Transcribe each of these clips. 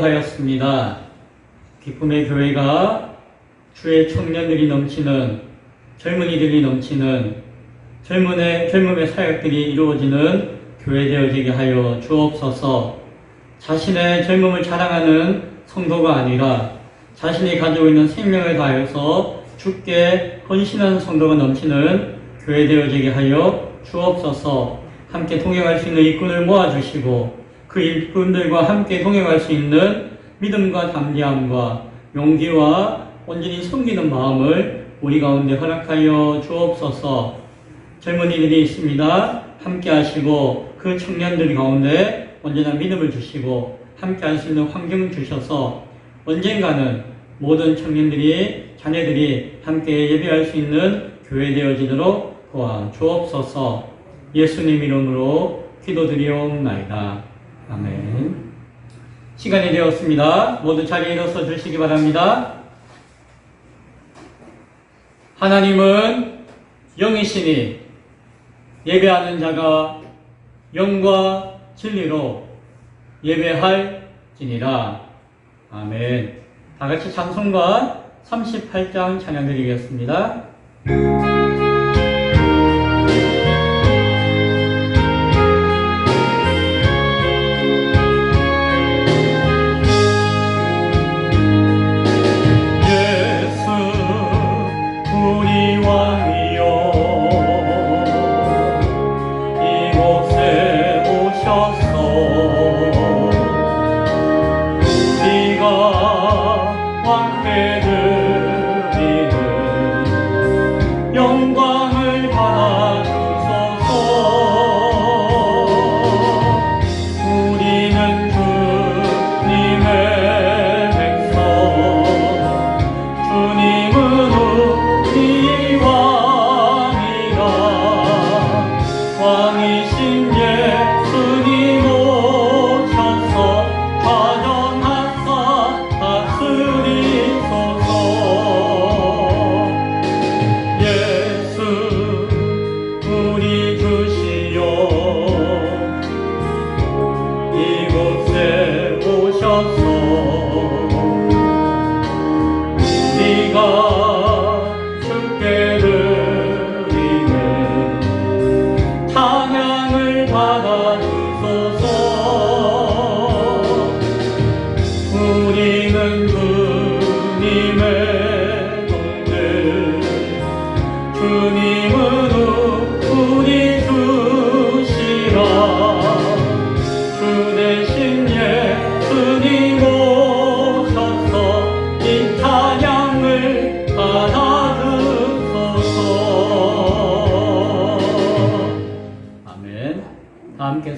기도하였습니다. 기쁨의 교회가 주의 청년들이 넘치는, 젊은이들이 넘치는, 젊음의 사역들이 이루어지는 교회 되어지게 하여 주옵소서. 자신의 젊음을 자랑하는 성도가 아니라 자신이 가지고 있는 생명을 다하여서 주께 헌신하는 성도가 넘치는 교회 되어지게 하여 주옵소서. 함께 동행할 수 있는 일꾼을 모아주시고 그 일꾼들과 함께 동행할 수 있는 믿음과 담대함과 용기와 온전히 섬기는 마음을 우리 가운데 허락하여 주옵소서. 젊은이들이 있습니다. 함께 하시고 그 청년들 가운데 온전한 믿음을 주시고 함께 할 수 있는 환경을 주셔서 언젠가는 모든 청년들이, 자녀들이 함께 예배할 수 있는 교회 되어지도록 도와 주옵소서. 예수님 이름으로 기도드리옵나이다. 아멘. 시간이 되었습니다. 모두 자리에 일어서 주시기 바랍니다. 하나님은 영이시니 예배하는 자가 영과 진리로 예배할지니라. 아멘. 다 같이 찬송가 38장 찬양 드리겠습니다.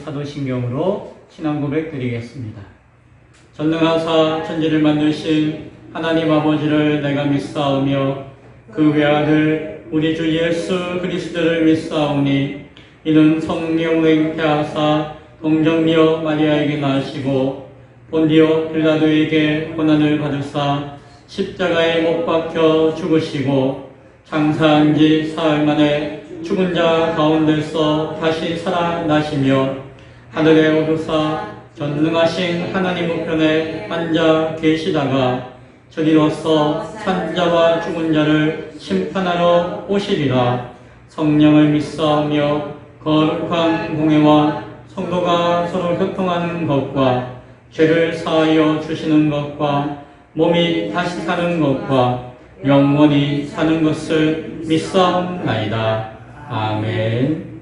사도신경으로 신앙 고백 드리겠습니다. 전능하사 천지를 만드신 하나님 아버지를 내가 믿사오며 그 외아들 우리 주 예수 그리스도를 믿사오니 이는 성령을 잉태하사 동정녀 마리아에게 나시고 본디오 빌라도에게 고난을 받으사 십자가에 못 박혀 죽으시고 장사한 지 사흘 만에 죽은 자 가운데서 다시 살아나시며 하늘에 오르사 전능하신 하나님 우편에 앉아 계시다가 저리로서 산자와 죽은 자를 심판하러 오시리라. 성령을 믿사오며 거룩한 공회와 성도가 서로 교통하는 것과 죄를 사하여 주시는 것과 몸이 다시 사는 것과 영원히 사는 것을 믿사옵나이다. 아멘.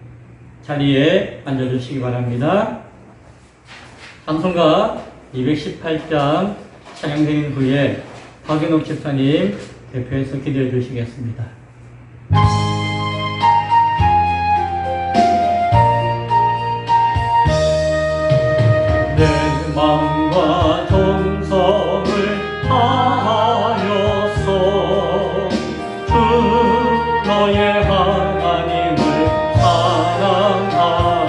자리에 앉아주시기 바랍니다. 찬송가 218장 찬양드린 후에 박윤옥 집사님 대표해서 기도해 주시겠습니다. 내 마음과 정성을 다하여서 주 너의 하나님을 사랑하라.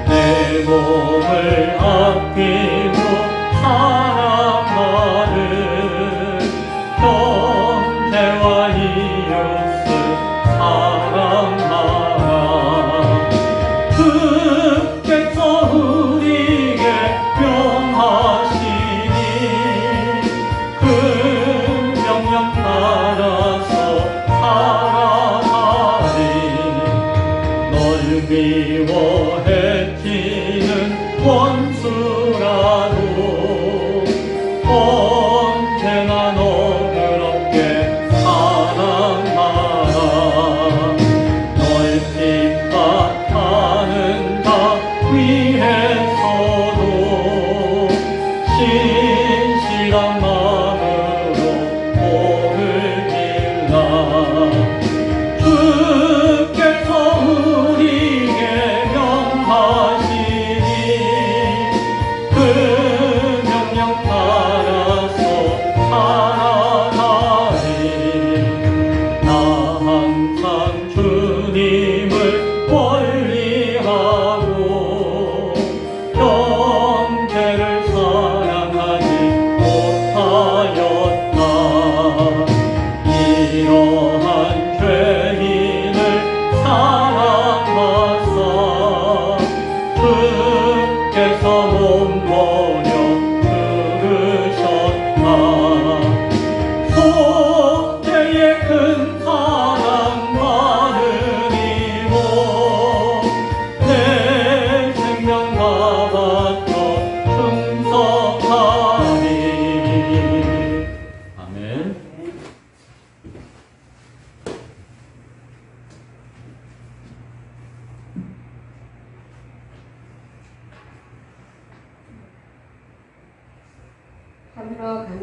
내 몸을 아끼고 사랑하는 형제와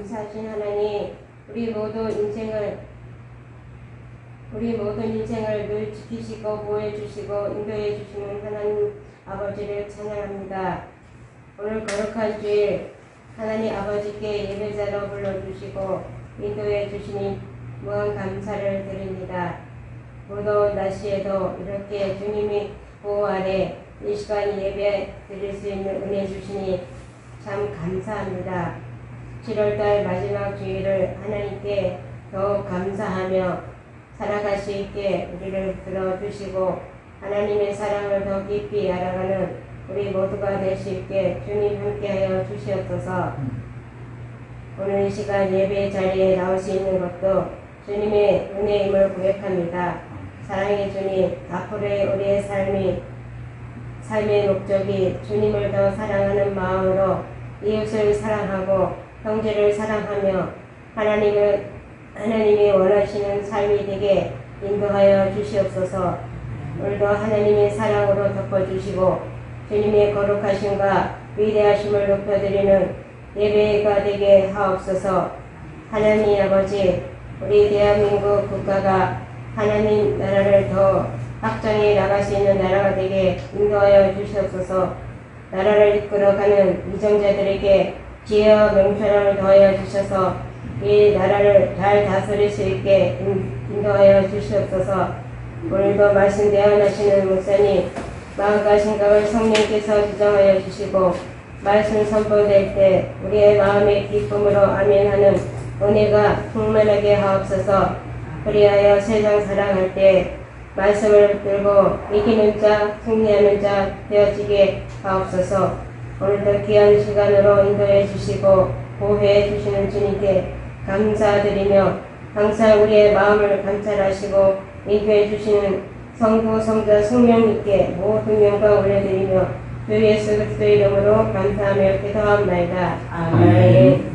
감사하신 하나님, 우리 모든 인생을 늘 지키시고 보호해 주시고 인도해 주시는 하나님 아버지를 찬양합니다. 오늘 거룩한 주일 하나님 아버지께 예배자로 불러주시고 인도해 주시니 무한 감사를 드립니다. 무더운 날씨에도 이렇게 주님이 보호 아래 이 시간 예배 드릴 수 있는 은혜 주시니 참 감사합니다. 7월달 마지막 주일을 하나님께 더욱 감사하며 살아갈 수 있게 우리를 들어주시고 하나님의 사랑을 더 깊이 알아가는 우리 모두가 될 수 있게 주님 함께하여 주시옵소서. 오늘 이 시간 예배 자리에 나올 수 있는 것도 주님의 은혜임을 고백합니다. 사랑의 주님, 앞으로의 우리의 삶의 목적이 주님을 더 사랑하는 마음으로 이웃을 사랑하고 형제를 사랑하며 하나님이 원하시는 삶이 되게 인도하여 주시옵소서. 오늘도 하나님의 사랑으로 덮어주시고 주님의 거룩하심과 위대하심을 높여드리는 예배가 되게 하옵소서. 하나님 아버지, 우리 대한민국 국가가 하나님 나라를 더 확장해 나갈 수 있는 나라가 되게 인도하여 주시옵소서. 나라를 이끌어가는 이정자들에게 지혜와 명철을 더하여 주셔서 이 나라를 잘 다스릴 수 있게 인도하여 주시옵소서. 오늘도 말씀 대언하시는 목사님 마음과 생각을 성령께서 지정하여 주시고 말씀 선포될 때 우리의 마음의 기쁨으로 아멘하는 은혜가 충만하게 하옵소서. 그리하여 세상 살아갈 때 말씀을 들고 이기는 자, 승리하는 자 되어지게 하옵소서. 오늘도 귀한 시간으로 인도해 주시고 보호해 주시는 주님께 감사드리며 항상 우리의 마음을 감찰하시고 인도해 주시는 성부, 성자, 성령님께 모든 영광 올려드리며 주 예수 그리스도 이름으로 감사하며 기도합나이다. 아멘.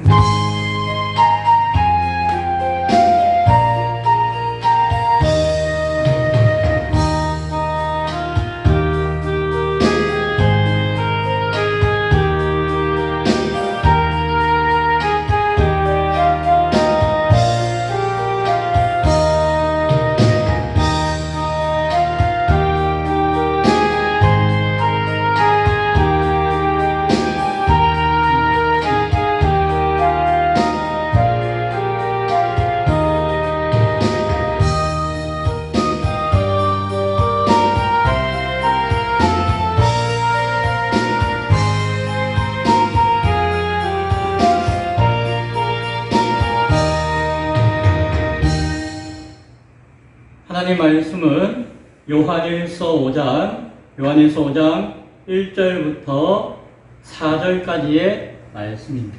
하나님 말씀은 요한일서 5장 1절부터 4절까지의 말씀입니다.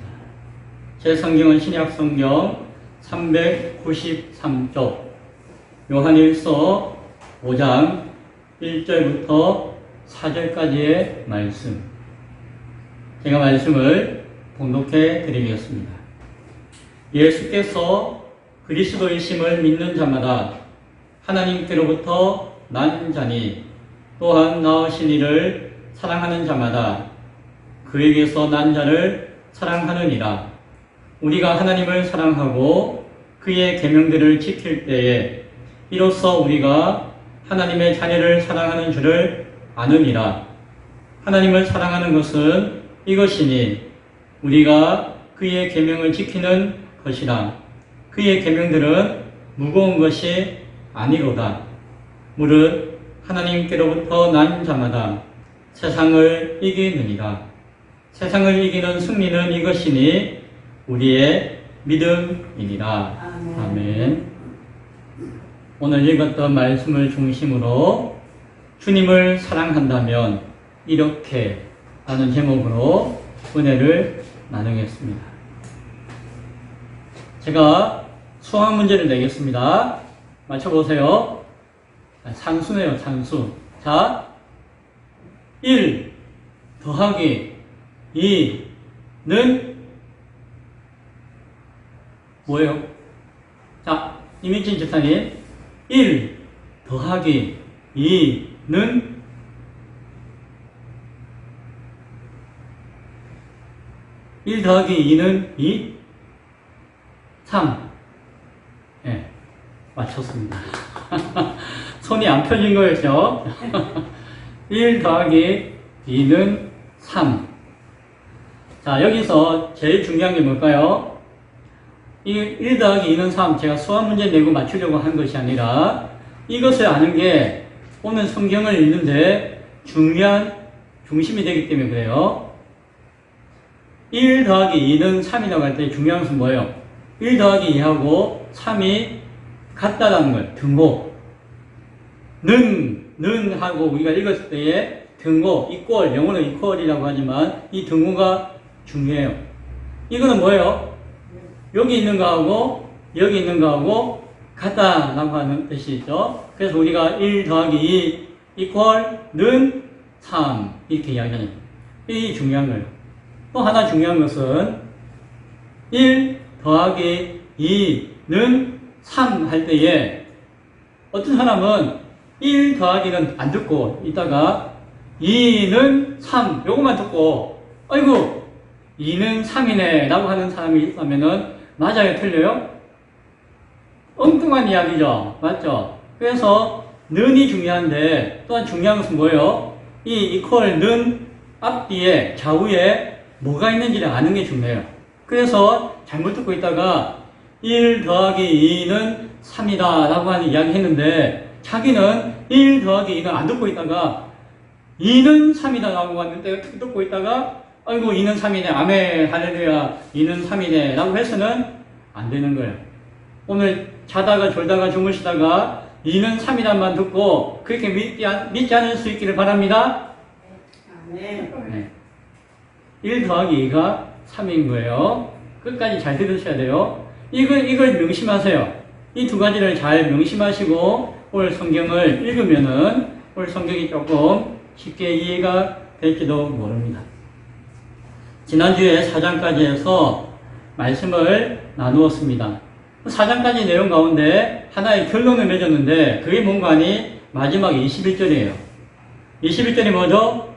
제 성경은 신약성경 393쪽 요한일서 5장 1절부터 4절까지의 말씀, 제가 말씀을 봉독해 드리겠습니다. 예수께서 그리스도이심을 믿는 자마다 하나님께로부터 난 자니 또한 낳으신 이를 사랑하는 자마다 그에게서 난 자를 사랑하느니라. 우리가 하나님을 사랑하고 그의 계명들을 지킬 때에 이로써 우리가 하나님의 자녀를 사랑하는 줄을 아느니라. 하나님을 사랑하는 것은 이것이니 우리가 그의 계명을 지키는 것이라. 그의 계명들은 무거운 것이 아니로다. 무릇 하나님께로부터 난 자마다 세상을 이기느니라. 세상을 이기는 승리는 이것이니 우리의 믿음이니라. 아멘. 오늘 읽었던 말씀을 중심으로 주님을 사랑한다면 이렇게 라는 제목으로 은혜를 나누겠습니다. 제가 수학 문제를 내겠습니다. 맞춰보세요. 산수네요, 산수. 자, 1 더하기 2는 뭐예요? 자, 이민진 집사님, 1 더하기 2는 1 더하기 2는 2? 3. 예, 맞췄습니다. 손이 안 펴진 거였죠? 1 더하기 2는 3. 자, 여기서 제일 중요한 게 뭘까요? 1 더하기 2는 3. 제가 수학 문제 내고 맞추려고 한 것이 아니라 이것을 아는 게 오늘 성경을 읽는데 중요한 중심이 되기 때문에 그래요. 1 더하기 2는 3이라고 할 때 중요한 것은 뭐예요? 1 더하기 2하고 3이 같다라는 거예요. 등호. 는 하고 우리가 읽었을 때에 등호, equal, 영어는 equal이라고 하지만 이 등호가 중요해요. 이거는 뭐예요? 여기 있는 거하고 여기 있는 거하고 같다라고 하는 뜻이 있죠. 그래서 우리가 1 더하기 2 equal 는 3 이렇게 이야기하는 거예요. 이게 중요한 거예요. 또 하나 중요한 것은 1 더하기 2는 3 할 때에 어떤 사람은 1 더하기는 안 듣고 있다가 2는 3 요것만 듣고 아이고 2는 3이네 라고 하는 사람이 있다면은 맞아요? 틀려요? 엉뚱한 이야기죠. 맞죠? 그래서 는이 중요한데 또한 중요한 것은 뭐예요? 이 equal 는 앞뒤에 좌우에 뭐가 있는지를 아는 게 중요해요. 그래서 잘못 듣고 있다가 1 더하기 2는 3이다 라고 하는 이야기 했는데 자기는 1 더하기 2는 안 듣고 있다가 2는 3이다 라고 하는데 듣고 있다가 아이고 2는 3이네 아멘 할렐루야 2는 3이네 라고 해서는 안 되는 거예요. 오늘 자다가 졸다가 주무시다가 2는 3이란만 듣고 그렇게 믿지 않을 수 있기를 바랍니다. 네. 1 더하기 2가 3인 거예요. 끝까지 잘 들으셔야 돼요. 이걸 명심하세요. 이 두 가지를 잘 명심하시고 오늘 성경을 읽으면은 오늘 성경이 조금 쉽게 이해가 될지도 모릅니다. 지난주에 4장까지 해서 말씀을 나누었습니다. 4장까지 내용 가운데 하나의 결론을 맺었는데 그게 뭔가 하니 마지막 21절이에요. 21절이 뭐죠?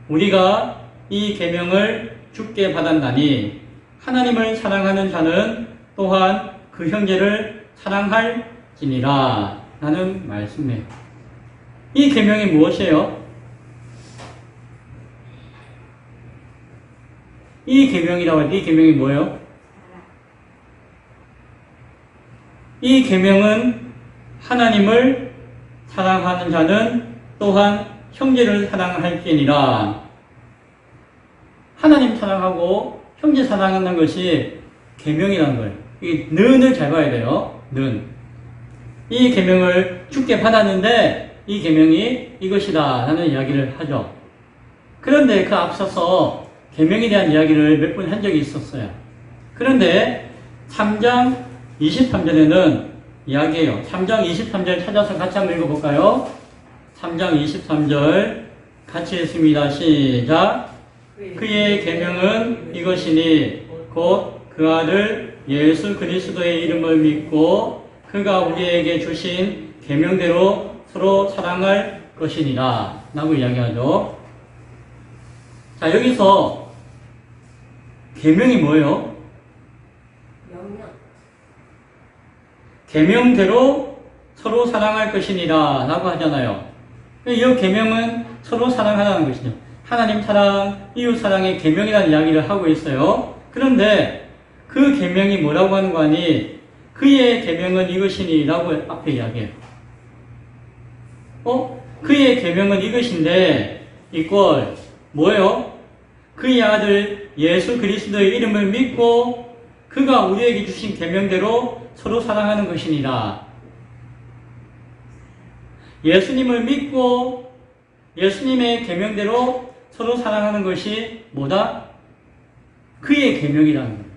우리가 이 계명을 주께 받았나니 하나님을 사랑하는 자는 또한 그 형제를 사랑할지니라 라는 말씀이에요. 이 계명이 무엇이에요? 이 계명이라고 할 때 이 계명이 뭐예요? 이 계명은 하나님을 사랑하는 자는 또한 형제를 사랑할지니라. 하나님 사랑하고 형제 사랑하는 것이 계명이라는 거예요. 이 는을 잘 봐야 돼요. 는. 이 계명을 주께 받았는데 이 계명이 이것이다 라는 이야기를 하죠. 그런데 그 앞서서 계명에 대한 이야기를 몇 번 한 적이 있었어요. 그런데 3장 23절에는 이야기해요. 3장 23절 찾아서 같이 한번 읽어볼까요? 3장 23절 같이 읽습니다. 시작. 그의 계명은 이것이니 곧 그 아들 예수 그리스도의 이름을 믿고 그가 우리에게 주신 계명대로 서로 사랑할 것이니라 라고 이야기하죠. 자, 여기서 계명이 뭐예요? 계명대로 서로 사랑할 것이니라 라고 하잖아요. 이 계명은 서로 사랑하라는 것이죠. 하나님 사랑, 이웃 사랑의 계명이라는 이야기를 하고 있어요. 그런데 그 계명이 뭐라고 하는 거 아니? 그의 계명은 이것이니 라고 앞에 이야기해요. 그의 계명은 이것인데 이꼴 뭐예요? 그의 아들 예수 그리스도의 이름을 믿고 그가 우리에게 주신 계명대로 서로 사랑하는 것이니라. 예수님을 믿고 예수님의 계명대로 서로 사랑하는 것이 뭐다? 그의 계명이라는 거예요.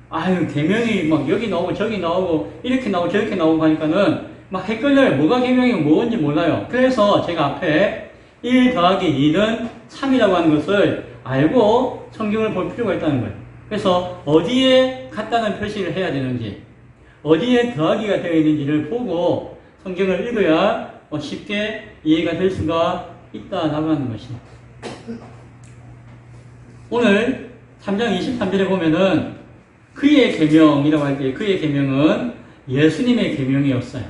아유, 계명이 막 여기 나오고 저기 나오고 이렇게 나오고 저렇게 나오고 하니까는 막 헷갈려요. 뭐가 계명이고 뭔지 몰라요. 그래서 제가 앞에 1 더하기 2는 3이라고 하는 것을 알고 성경을 볼 필요가 있다는 거예요. 그래서 어디에 같다는 표시를 해야 되는지, 어디에 더하기가 되어 있는지를 보고 성경을 읽어야 쉽게 이해가 될 수가 있다라고 하는 것입니다. 오늘 3장 23절에 보면은 그의 계명이라고 할 때 그의 계명은 예수님의 계명이었어요.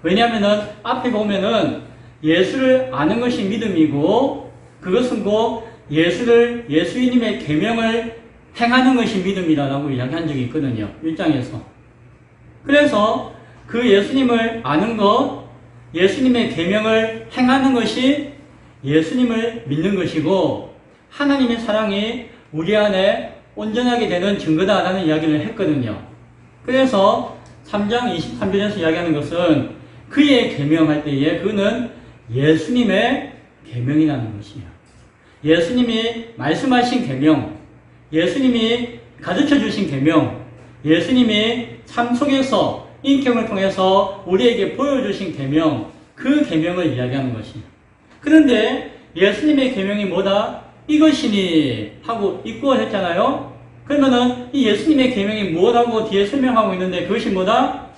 왜냐하면은 앞에 보면은 예수를 아는 것이 믿음이고 그것은 곧 예수님의 계명을 행하는 것이 믿음이라고 이야기한 적이 있거든요. 1장에서. 그래서 그 예수님을 아는 것, 예수님의 계명을 행하는 것이 예수님을 믿는 것이고 하나님의 사랑이 우리 안에 온전하게 되는 증거다라는 이야기를 했거든요. 그래서 3장 23절에서 이야기하는 것은 그의 계명할 때에 그는 예수님의 계명이라는 것이에요. 예수님이 말씀하신 계명, 예수님이 가르쳐 주신 계명, 예수님이 삶 속에서 인격을 통해서 우리에게 보여주신 계명, 그 계명을 이야기하는 것이에요. 그런데 예수님의 계명이 뭐다? 이것이니 하고 입구를 했잖아요. 그러면은 이 예수님의 계명이 뭐라고 뒤에 설명하고 있는데 그것이 뭐다?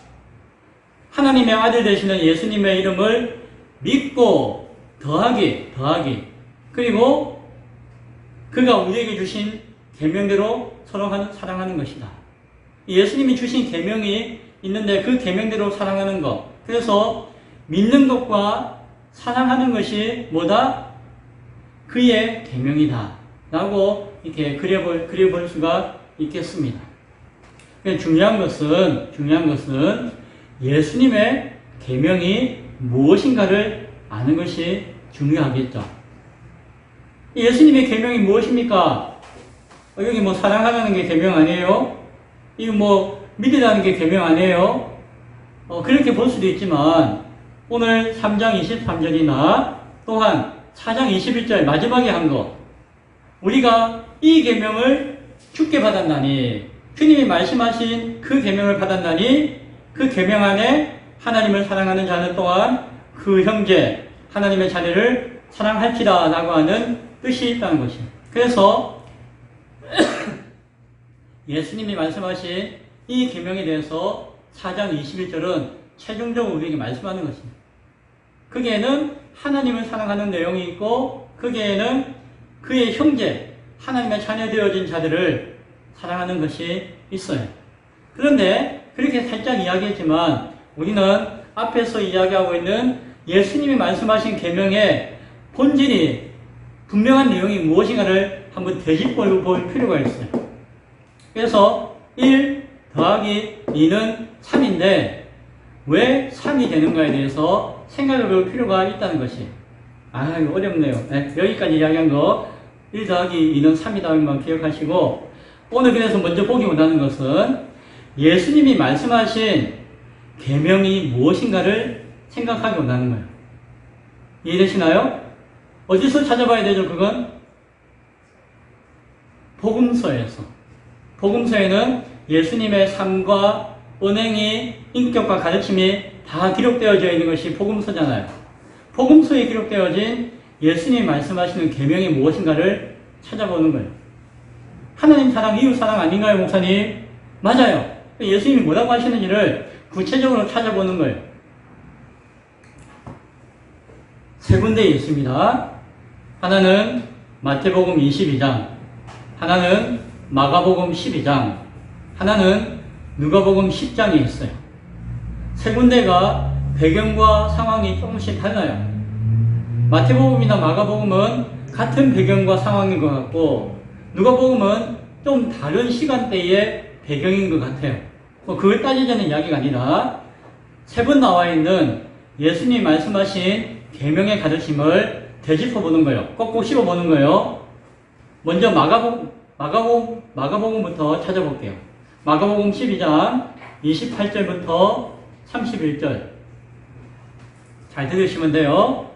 하나님의 아들 되시는 예수님의 이름을 믿고 더하기. 그리고 그가 우리에게 주신 계명대로 서로 사랑하는 것이다. 예수님이 주신 계명이 있는데 그 계명대로 사랑하는 것. 그래서 믿는 것과 사랑하는 것이 뭐다? 그의 계명이다. 라고 이렇게 그려볼 수가 있겠습니다. 중요한 것은 예수님의 계명이 무엇인가를 아는 것이 중요하겠죠. 예수님의 계명이 무엇입니까? 여기 뭐 사랑하라는 게 계명 아니에요? 이거 뭐 믿으라는 게 계명 아니에요? 그렇게 볼 수도 있지만 오늘 3장 23절이나 또한 4장 21절 마지막에 한 거, 우리가 이 계명을 주께 받았나니, 주님이 말씀하신 그 계명을 받았나니 그 계명 안에 하나님을 사랑하는 자는 또한 그 형제 하나님의 자녀를 사랑할지라 라고 하는 뜻이 있다는 것입니다. 그래서 예수님이 말씀하신 이 계명에 대해서 4장 21절은 최종적으로 우리에게 말씀하는 것입니다. 거기에는 하나님을 사랑하는 내용이 있고 거기에는 그의 형제, 하나님의 자녀 되어진 자들을 사랑하는 것이 있어요. 그런데 그렇게 살짝 이야기했지만 우리는 앞에서 이야기하고 있는 예수님이 말씀하신 계명의 본질이 분명한 내용이 무엇인가를 한번 되짚어 볼 필요가 있어요. 그래서 1 더하기 2는 3인데 왜 3이 되는가에 대해서 생각해 볼 필요가 있다는 것이. 이거 어렵네요. 네, 여기까지 이야기한 거 1 더하기 2는 3이다만 기억하시고, 오늘 그래서 먼저 보기 원하는 것은 예수님이 말씀하신 계명이 무엇인가를 생각하기 원하는 거예요. 이해되시나요? 어디서 찾아봐야 되죠, 그건? 복음서에서. 복음서에는 예수님의 삶과 은행이, 인격과 가르침이 다 기록되어져 있는 것이 복음서잖아요. 복음서에 기록되어진 예수님이 말씀하시는 계명이 무엇인가를 찾아보는 거예요. 하나님 사랑, 이웃 사랑 아닌가요, 목사님? 맞아요. 예수님이 뭐라고 하시는지를 구체적으로 찾아보는 거예요. 세 군데에 있습니다. 하나는 마태복음 22장, 하나는 마가복음 12장, 하나는 누가복음 10장에 있어요. 세 군데가 배경과 상황이 조금씩 달라요. 마태복음이나 마가복음은 같은 배경과 상황인 것 같고 누가복음은 좀 다른 시간대의 배경인 것 같아요. 그걸 따지자는 이야기가 아니라 세 번 나와 있는 예수님이 말씀하신 계명의 가르침을 되짚어보는 거예요. 꼭꼭 씹어보는 거예요. 먼저 마가복음부터 찾아볼게요. 마가복음 12장 28절부터 31절 잘 들으시면 돼요.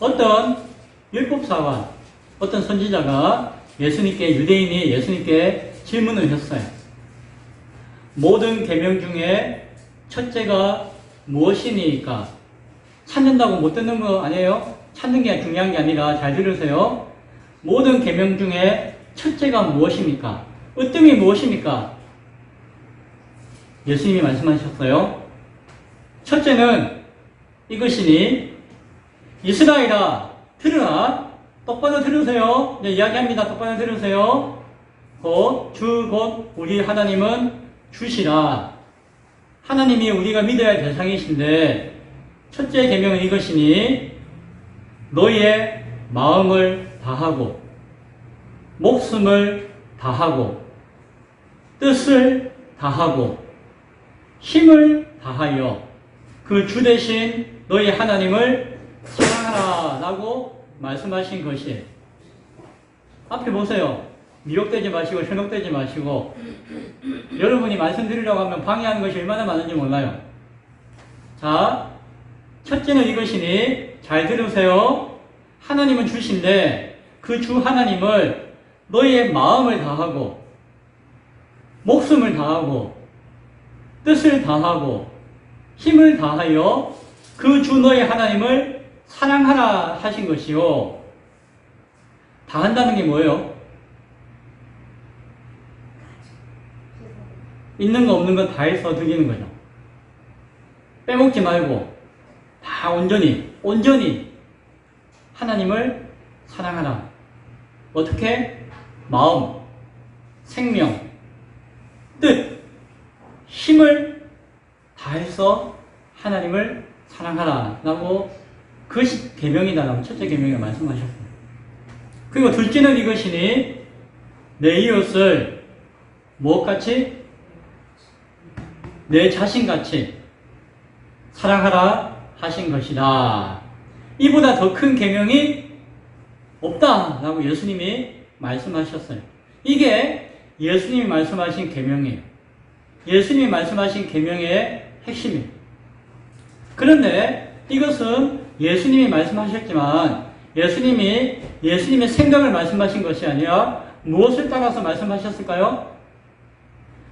어떤 율법사관, 어떤 선지자가 유대인이 예수님께 질문을 했어요. 모든 계명 중에 첫째가 무엇이니까? 찾는다고 못 듣는 거 아니에요? 찾는 게 중요한 게 아니라 잘 들으세요. 모든 계명 중에 첫째가 무엇입니까? 으뜸이 무엇입니까? 예수님이 말씀하셨어요. 첫째는 이것이니, 이스라엘아 들으라. 똑바로 들으세요. 이야기합니다. 똑바로 들으세요. 곧 우리 하나님은 주시라. 하나님이 우리가 믿어야 할 대상이신데 첫째 계명은 이것이니 너희의 마음을 다하고 목숨을 다하고 뜻을 다하고 힘을 다하여 그 주 대신 너희 하나님을 사랑하라 라고 말씀하신 것이에요. 앞에 보세요. 미혹되지 마시고 현혹되지 마시고 여러분이 말씀드리려고 하면 방해하는 것이 얼마나 많은지 몰라요. 자, 첫째는 이것이니 잘 들으세요. 하나님은 주신데 그 주 하나님을 너희의 마음을 다하고 목숨을 다하고 뜻을 다하고 힘을 다하여 그 주 너희 하나님을 사랑하라 하신 것이요. 다 한다는 게 뭐예요? 있는 거 없는 거 다 해서 드리는 거죠. 빼먹지 말고 다 온전히 하나님을 사랑하라. 어떻게? 마음, 생명, 뜻, 힘을 다해서 하나님을 사랑하라 라고 그것이 계명이다라고 첫째 계명에 말씀하셨습니다. 그리고 둘째는 이것이니 내 이웃을 무엇같이? 내 자신같이 사랑하라 하신 것이다. 이보다 더 큰 계명이 없다라고 예수님이 말씀하셨어요. 이게 예수님이 말씀하신 계명이에요. 예수님이 말씀하신 계명의 핵심이에요. 그런데 이것은 예수님이 말씀하셨지만 예수님의 생각을 말씀하신 것이 아니라 무엇을 따라서 말씀하셨을까요?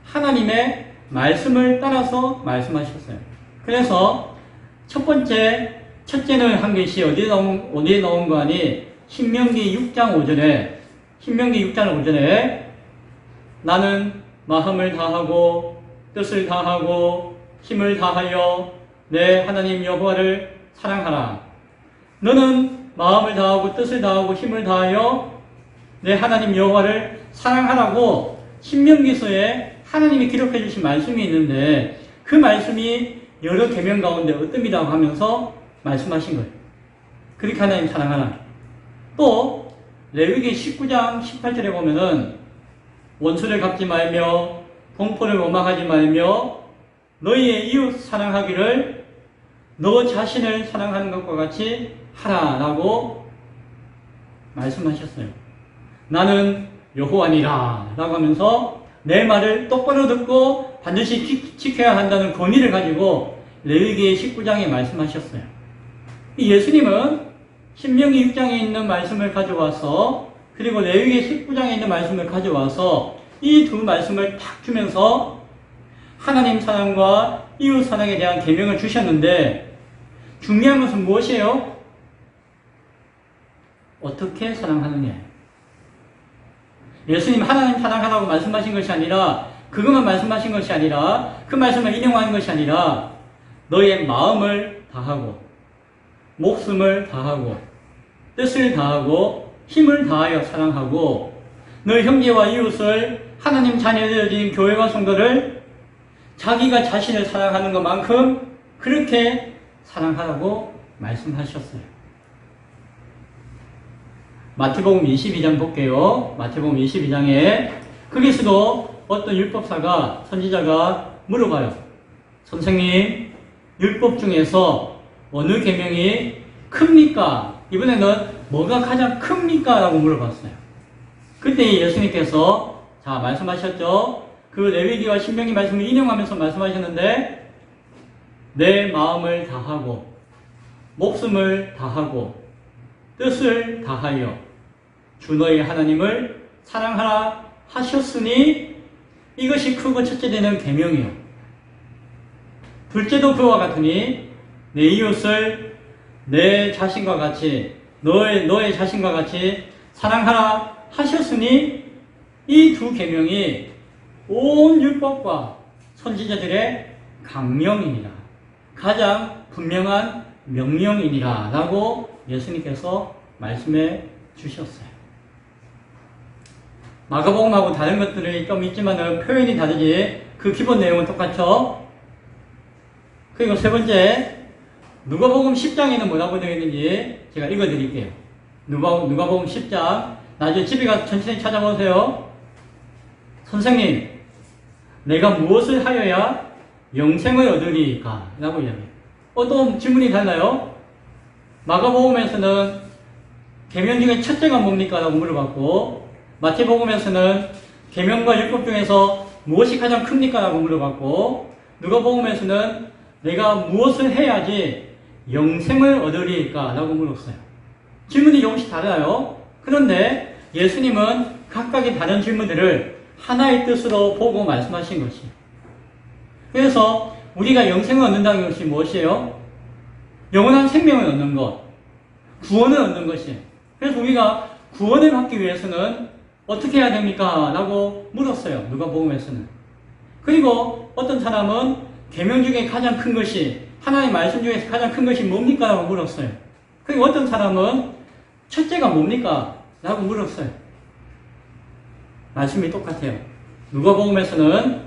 하나님의 말씀을 따라서 말씀하셨어요. 그래서 첫째는 한 것이 어디에 나온 거 아니? 신명기 6장 5절에 나는 마음을 다하고 뜻을 다하고 힘을 다하여 내 하나님 여호와를 사랑하라. 너는 마음을 다하고 뜻을 다하고 힘을 다하여 내 하나님 여호와를 사랑하라고 신명기서에 하나님이 기록해 주신 말씀이 있는데 그 말씀이 여러 계명 가운데 어뜸이라고 하면서 말씀하신 거예요. 그렇게 하나님 사랑하라. 또 레위기 19장 18절에 보면은 원수를 갚지 말며 동포를 원망하지 말며 너희의 이웃 사랑하기를 너 자신을 사랑하는 것과 같이 하라라고 말씀하셨어요. 나는 여호와니라 라고 하면서 내 말을 똑바로 듣고 반드시 지켜야 한다는 권위를 가지고 레위기 19장에 말씀하셨어요. 예수님은 신명기 6장에 있는 말씀을 가져와서 그리고 레위기 19장에 있는 말씀을 가져와서 이 두 말씀을 탁 주면서 하나님 사랑과 이웃 사랑에 대한 계명을 주셨는데 중요한 것은 무엇이에요? 어떻게 사랑하느냐. 예수님 하나님 사랑하라고 말씀하신 것이 아니라 그것만 말씀하신 것이 아니라 그 말씀을 인용한 것이 아니라 너의 마음을 다하고 목숨을 다하고 뜻을 다하고 힘을 다하여 사랑하고 너의 형제와 이웃을 하나님 자녀되어진 교회와 성도를 자기가 자신을 사랑하는 것만큼 그렇게 사랑하라고 말씀하셨어요. 마태복음 22장 볼게요. 마태복음 22장에 거기서도 어떤 율법사가 선지자가 물어봐요. 선생님, 율법 중에서 어느 계명이 큽니까? 이번에는 뭐가 가장 큽니까? 라고 물어봤어요. 그때 예수님께서 자 말씀하셨죠. 그 레위기와 신명기 말씀을 인용하면서 말씀하셨는데 내 마음을 다하고 목숨을 다하고 뜻을 다하여 주 너희 하나님을 사랑하라 하셨으니 이것이 크고 첫째 되는 계명이요. 둘째도 그와 같으니 내 이웃을 내 자신과 같이 너의 자신과 같이 사랑하라 하셨으니 이 두 계명이 온 율법과 선지자들의 강령이니라. 가장 분명한 명령이니라 라고 예수님께서 말씀해 주셨어요. 마가복음하고 다른 것들이 좀 있지만은 표현이 다르지 그 기본 내용은 똑같죠. 그리고 세 번째, 누가복음 10장에는 뭐라고 되어 있는지 제가 읽어드릴게요. 누가복음 10장, 나중에 집에 가서 천천히 찾아보세요. 선생님, 내가 무엇을 하여야 영생을 얻으리까? 라고 이야기해요. 또 질문이 달라요. 마가복음에서는 계명 중에 첫째가 뭡니까? 라고 물어봤고, 마태복음에서는 계명과 율법 중에서 무엇이 가장 큽니까? 라고 물어봤고, 누가복음에서는 내가 무엇을 해야지 영생을 얻으리까? 라고 물었어요. 질문이 조금씩 달라요. 그런데 예수님은 각각의 다른 질문들을 하나의 뜻으로 보고 말씀하신 것이에요. 그래서 우리가 영생을 얻는다는 것이 무엇이에요? 영원한 생명을 얻는 것, 구원을 얻는 것이에요. 그래서 우리가 구원을 받기 위해서는 어떻게 해야 됩니까? 라고 물었어요. 누가복음에서는. 그리고 어떤 사람은 계명 중에 가장 큰 것이, 하나님의 말씀 중에서 가장 큰 것이 뭡니까? 라고 물었어요. 그리고 어떤 사람은 첫째가 뭡니까? 라고 물었어요. 말씀이 똑같아요. 누가복음에서는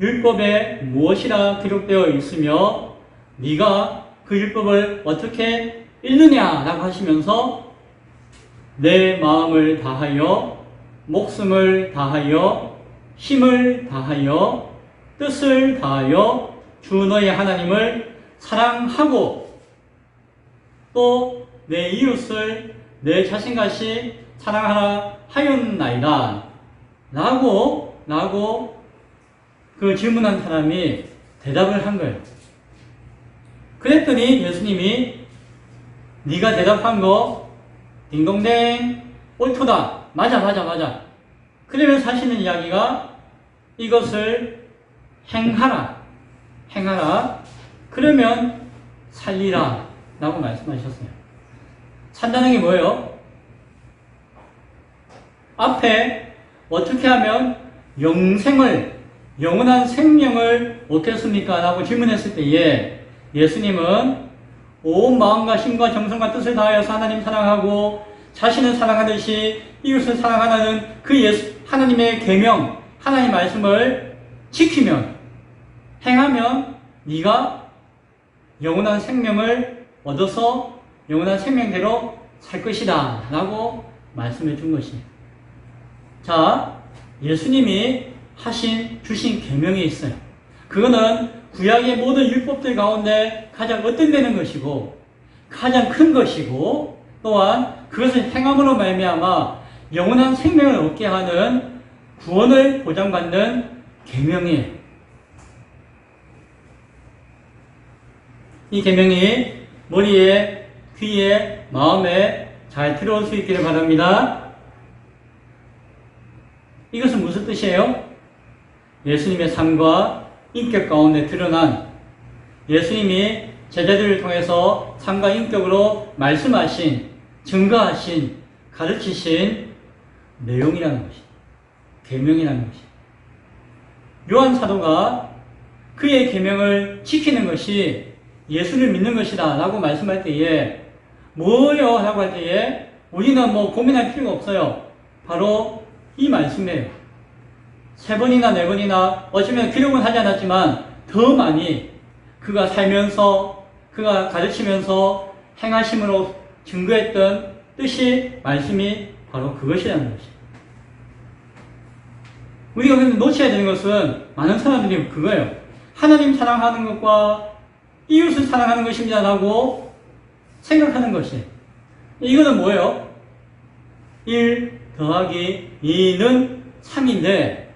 율법에 무엇이라 기록되어 있으며 네가 그 율법을 어떻게 읽느냐? 라고 하시면서 내 마음을 다하여 목숨을 다하여 힘을 다하여 뜻을 다하여 주 너의 하나님을 사랑하고 또 내 이웃을 내 자신같이 사랑하라 하였나이다. 라고 그 질문한 사람이 대답을 한 거예요. 그랬더니 예수님이 네가 대답한 거 딩동댕 옳도다. 맞아. 그러면서 하시는 이야기가 이것을 행하라. 그러면 살리라. 라고 말씀하셨어요. 산다는 게 뭐예요? 앞에 어떻게 하면 영원한 생명을 얻겠습니까? 라고 질문했을 때에 예수님은 온 마음과 힘과 정성과 뜻을 다하여서 하나님 사랑하고 자신을 사랑하듯이 이웃을 사랑하는 그 하나님의 계명, 하나님 말씀을 지키면, 행하면 네가 영원한 생명을 얻어서 영원한 생명대로 살 것이다 라고 말씀해 준 것이에요. 자, 예수님이 주신 계명이 있어요. 그거는 구약의 모든 율법들 가운데 가장 얻된되는 것이고 가장 큰 것이고 또한 그것을 행함으로 말미암아 영원한 생명을 얻게 하는 구원을 보장받는 계명이에요. 이 계명이 머리에, 귀에, 마음에 잘 들어올 수 있기를 바랍니다. 이것은 무슨 뜻이에요? 예수님의 삶과 인격 가운데 드러난 예수님이 제자들을 통해서 삶과 인격으로 말씀하신, 증거하신, 가르치신 내용이라는 것이죠. 계명이라는 것이죠. 요한 사도가 그의 계명을 지키는 것이 예수를 믿는 것이다 라고 말씀할 때에 뭐요? 라고 할 때에 우리는 고민할 필요가 없어요. 바로 이 말씀이에요. 3번이나 4번이나 어쩌면 기록은 하지 않았지만 더 많이 그가 살면서 그가 가르치면서 행하심으로 증거했던 뜻이 말씀이 바로 그것이라는 것이에요. 우리가 근데 놓쳐야 되는 것은 많은 사람들이 그거예요. 하나님 사랑하는 것과 이웃을 사랑하는 것입니다 라고 생각하는 것이. 이거는 뭐예요? 1 더하기 2는 3인데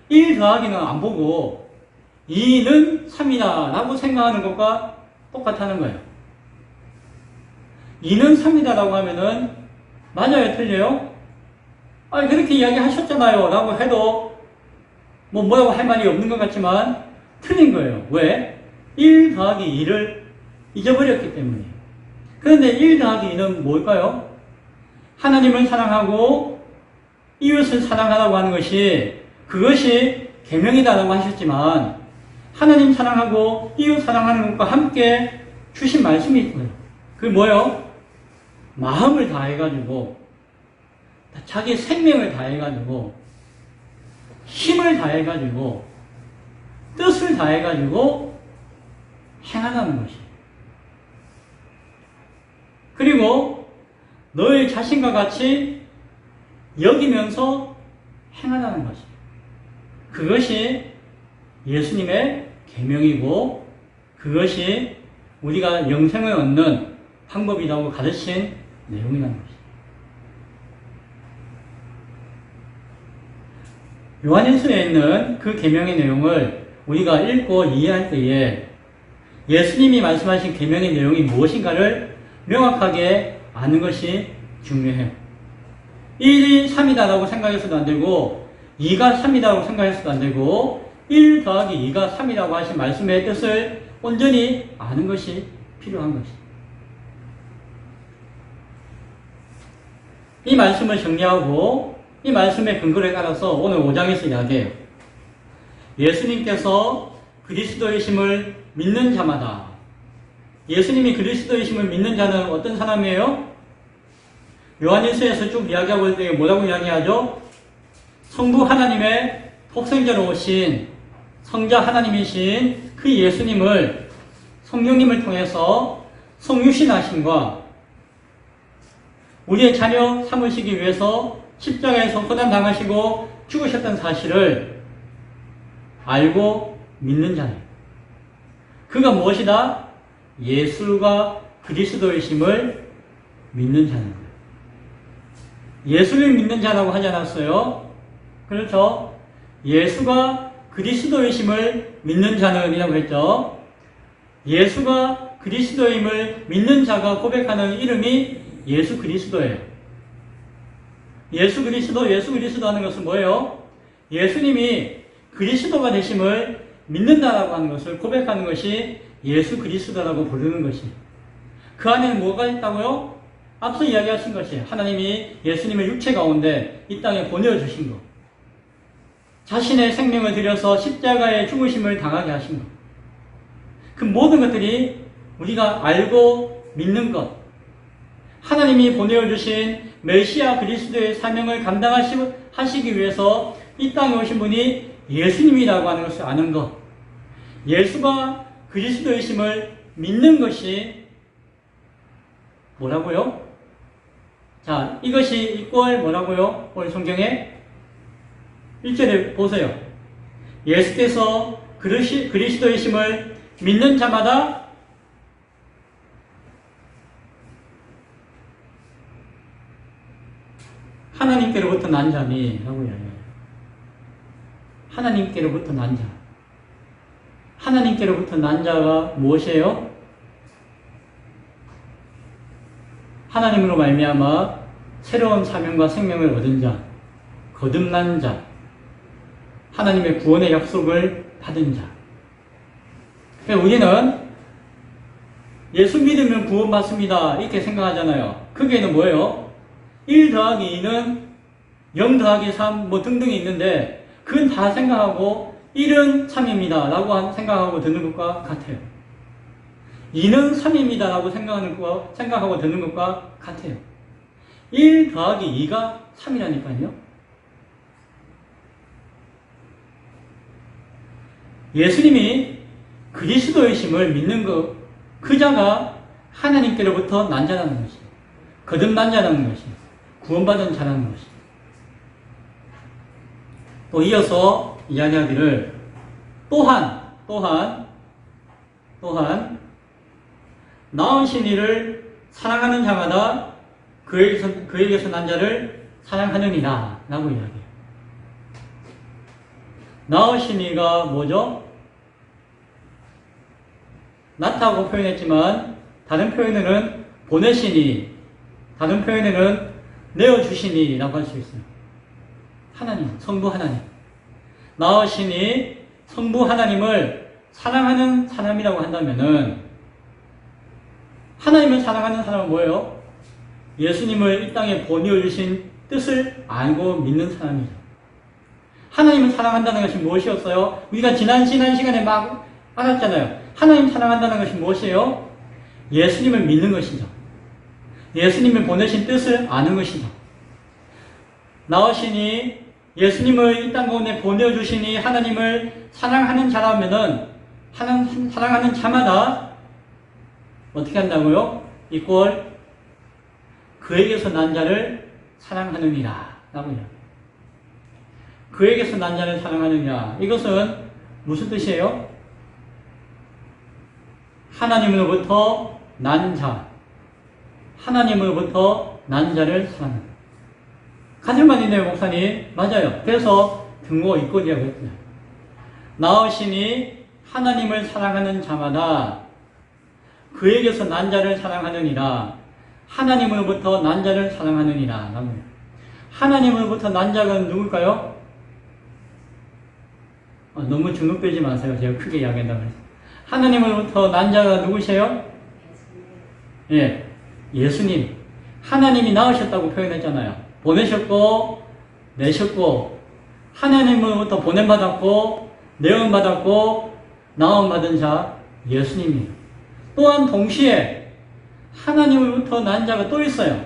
1 더하기는 안 보고 2는 3이다 라고 생각하는 것과 똑같다는 거예요. 2는 3이다 라고 하면은 맞아요? 틀려요? 아니 그렇게 이야기하셨잖아요 라고 해도 뭐라고 할 말이 없는 것 같지만 틀린 거예요. 왜? 1 더하기 2를 잊어버렸기 때문이에요. 그런데 1 더하기 2는 뭘까요? 하나님을 사랑하고 이웃을 사랑하라고 하는 것이 그것이 계명이다라고 하셨지만 하나님 사랑하고 이웃 사랑하는 것과 함께 주신 말씀이 있어요. 그게 뭐예요? 마음을 다해가지고 자기 생명을 다해가지고, 힘을 다해가지고, 뜻을 다해가지고 행하는 것이. 그리고 너의 자신과 같이 여기면서 행하는 것이. 그것이 예수님의 계명이고, 그것이 우리가 영생을 얻는 방법이라고 가르친 내용이라는 것입니다. 요한일서에 있는 그 계명의 내용을 우리가 읽고 이해할 때에 예수님이 말씀하신 계명의 내용이 무엇인가를 명확하게 아는 것이 중요해요. 1이 3이다라고 생각해서도 안 되고 2가 3이다라고 생각해서도 안 되고 1 더하기 2가 3이라고 하신 말씀의 뜻을 온전히 아는 것이 필요한 것입니다. 이 말씀을 정리하고 이 말씀의 근거를 따라서 오늘 5장에서 이야기해요. 예수님께서 그리스도이심을 믿는 자마다, 예수님이 그리스도이심을 믿는 자는 어떤 사람이에요? 요한일서에서 쭉 이야기하고 있을 때 뭐라고 이야기하죠? 성부 하나님의 독생자로 오신 성자 하나님이신 그 예수님을 성령님을 통해서 성육신하심과 우리의 자녀 삼으시기 위해서 십자가에서 고난당하시고 죽으셨던 사실을 알고 믿는 자예요. 그가 무엇이다? 예수가 그리스도이심을 믿는 자는 거예요. 예수를 믿는 자라고 하지 않았어요? 그렇죠? 예수가 그리스도이심을 믿는 자는 이라고 했죠. 예수가 그리스도임을 믿는 자가 고백하는 이름이 예수 그리스도예요. 예수 그리스도 하는 것은 뭐예요? 예수님이 그리스도가 되심을 믿는다라고 하는 것을 고백하는 것이 예수 그리스도라고 부르는 것이. 그 안에는 뭐가 있다고요? 앞서 이야기하신 것이 하나님이 예수님의 육체 가운데 이 땅에 보내주신 것. 자신의 생명을 들여서 십자가의 죽으심을 당하게 하신 것. 그 모든 것들이 우리가 알고 믿는 것. 하나님이 보내주신 메시아 그리스도의 사명을 감당하시기 위해서 이 땅에 오신 분이 예수님이라고 하는 것을 아는 것. 예수가 그리스도이심을 믿는 것이 뭐라고요? 자, 이것이 이꼴 뭐라고요? 오늘 성경에 1절에 보세요. 예수께서 그리스도이심을 믿는 자마다 하나님께로부터 난 자니 라고 이야기해요. 하나님께로부터 난 자. 하나님께로부터 난 자가 무엇이에요? 하나님으로 말미암아 새로운 사명과 생명을 얻은 자, 거듭난 자, 하나님의 구원의 약속을 받은 자. 그러니까 우리는 예수 믿으면 구원받습니다 이렇게 생각하잖아요. 거기에는 뭐예요? 1 더하기 2는 0 더하기 3 뭐 등등이 있는데 그건 다 생각하고 1은 3입니다 라고 생각하고 듣는 것과 같아요. 2는 3입니다 라고 생각하고 듣는 것과 같아요. 1 더하기 2가 3이라니까요. 예수님이 그리스도이심을 믿는 것, 그 자가 하나님께로부터 난 자라는 것이, 거듭난 자라는 것이, 구원받은 자라는 것이. 또 이어서 이야기하기를 또한 나으신 이를 사랑하는 자마다 그에게서 난 자를 사랑하느니라 라고 이야기해요. 나으신 이가 뭐죠? 낳다고 표현했지만 다른 표현에는 보내시니, 다른 표현에는 내어주시니 라고 할 수 있어요. 하나님, 성부 하나님. 나으시니 성부 하나님을 사랑하는 사람이라고 한다면은, 하나님을 사랑하는 사람은 뭐예요? 예수님을 이 땅에 보내주신 뜻을 알고 믿는 사람이죠. 하나님을 사랑한다는 것이 무엇이었어요? 우리가 지난 시간에 막 알았잖아요. 하나님 사랑한다는 것이 무엇이에요? 예수님을 믿는 것이죠. 예수님을 보내신 뜻을 아는 것이죠. 나오시니 예수님을 이 땅 가운데 보내주시니 하나님을 사랑하는 자라면은 사랑하는 자마다 어떻게 한다고요? 이꼴 그에게서 난 자를 사랑하느니라 라고요. 그에게서 난 자를 사랑하느니라. 이것은 무슨 뜻이에요? 하나님으로부터 난 자, 하나님으로부터 난 자를 사랑한다. 같은 말이네요, 목사님. 맞아요. 그래서 등호 이꼴이라고 했어요. 나으시니 하나님을 사랑하는 자마다 그에게서 난 자를 사랑하느니라. 하나님으로부터 난 자를 사랑하느니라. 하나님으로부터 난 자가 누굴까요? 너무 주눅 들지 마세요. 제가 크게 이야기한다고 했어요. 하나님으로부터 난 자가 누구세요? 예, 예수님. 하나님이 낳으셨다고 표현했잖아요. 보내셨고, 내셨고, 하나님으로부터 보냄받았고, 내음받았고, 나음받은 자, 예수님이에요. 또한 동시에 하나님으로부터 난 자가 또 있어요.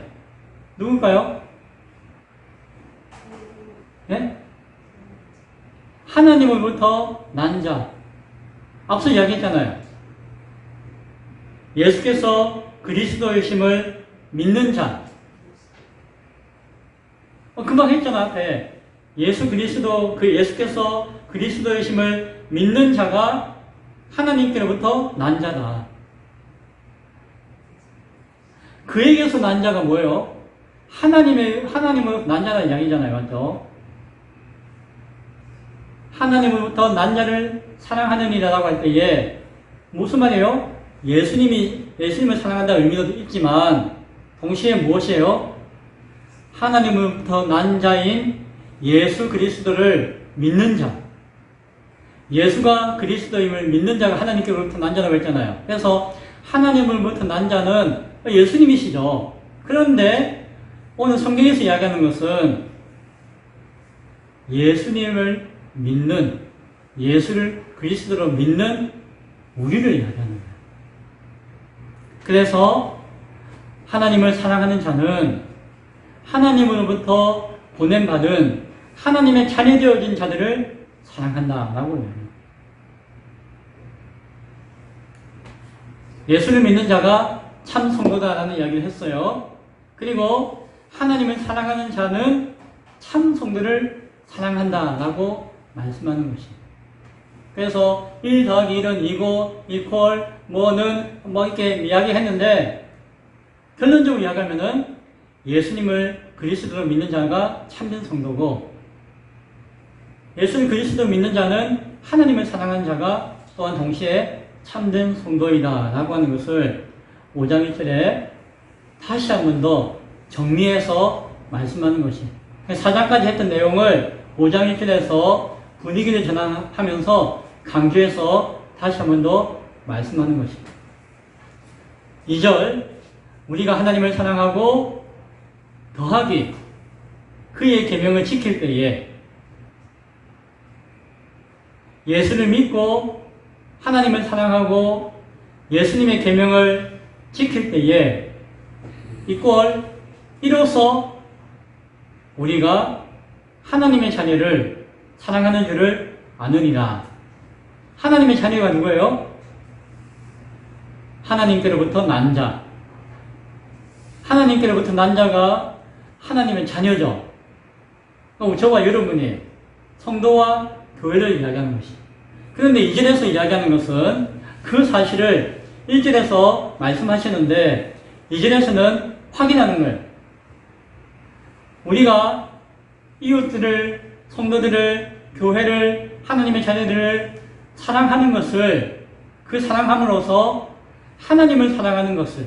누굴까요? 예? 하나님으로부터 난 자. 앞서 이야기했잖아요. 예수께서 그리스도이심을 믿는 자. 금방 했잖아, 앞에. 예수께서 그리스도이심을 믿는 자가 하나님께로부터 난 자다. 그에게서 난 자가 뭐예요? 하나님으로부터 난 자라는 이야기잖아요, 맞죠? 하나님으로부터 난 자를 사랑하느니라라고 할 때에 무슨 말이에요? 예수님을 사랑한다는 의미도 있지만 동시에 무엇이에요? 하나님으로부터 난 자인 예수 그리스도를 믿는 자. 예수가 그리스도임을 믿는 자가 하나님께로부터 난 자라고 했잖아요. 그래서 하나님으로부터 난 자는 예수님이시죠. 그런데 오늘 성경에서 이야기하는 것은 예수님을 믿는, 예수를 그리스도로 믿는 우리를 이야기하는 거예요. 그래서 하나님을 사랑하는 자는 하나님으로부터 보냄받은 하나님의 자녀되어진 자들을 사랑한다라고 해요. 예수를 믿는 자가 참 성도다라는 이야기를 했어요. 그리고 하나님을 사랑하는 자는 참 성도를 사랑한다라고 말씀하는 것입니다. 그래서 1 더하기 1은 2고 이퀄 뭐는 이렇게 이야기했는데 결론적으로 이야기하면은 예수님을 그리스도로 믿는 자가 참된 성도고 예수를 그리스도로 믿는 자는 하나님을 사랑하는 자가 또한 동시에 참된 성도이다 라고 하는 것을 5장 1절에 다시 한 번 더 정리해서 말씀하는 것입니다. 4장까지 했던 내용을 5장 1절에서 분위기를 전환하면서 강조해서 다시 한 번 더 말씀하는 것입니다. 2절 우리가 하나님을 사랑하고 더하기 그의 계명을 지킬 때에 예수를 믿고 하나님을 사랑하고 예수님의 계명을 지킬 때에 이로써 우리가 하나님의 자녀를 사랑하는 줄을 아느니라. 하나님의 자녀가 누구예요? 하나님께로부터 난 자. 하나님께로부터 난 자가 하나님의 자녀죠. 저와 여러분이 성도와 교회를 이야기하는 것입니다. 그런데 2절에서 이야기하는 것은 그 사실을 1절에서 말씀하시는데 2절에서는 확인하는 거예요. 우리가 이웃들을, 성도들을, 교회를, 하나님의 자녀들을 사랑하는 것을 그 사랑함으로써 하나님을 사랑하는 것을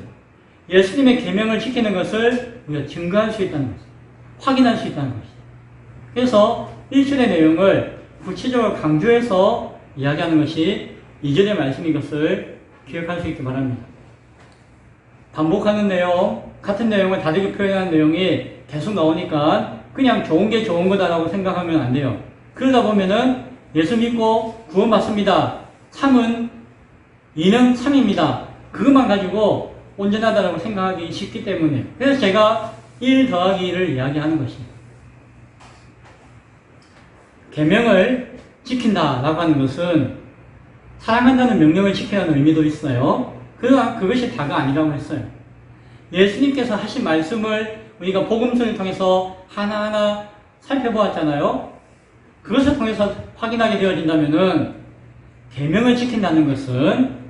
예수님의 계명을 지키는 것을 우리가 증거할 수 있다는 것입니다. 확인할 수 있다는 것입니다. 그래서 1절의 내용을 구체적으로 강조해서 이야기하는 것이 2절의 말씀인 것을 기억할 수 있기 바랍니다. 반복하는 내용, 같은 내용을 다르게 표현하는 내용이 계속 나오니까 그냥 좋은 게 좋은 거다라고 생각하면 안 돼요. 그러다 보면은 예수 믿고 구원받습니다. 참은 이는 참입니다. 그것만 가지고 온전하다라고 생각하기 쉽기 때문에 그래서 제가 1 더하기 1을 이야기하는 것입니다. 계명을 지킨다라고 하는 것은 사랑한다는 명령을 지키라는 의미도 있어요. 그러나 그것이 다가 아니라고 했어요. 예수님께서 하신 말씀을 우리가 복음서를 통해서 하나하나 살펴보았잖아요. 그것을 통해서 확인하게 되어진다면은 계명을 지킨다는 것은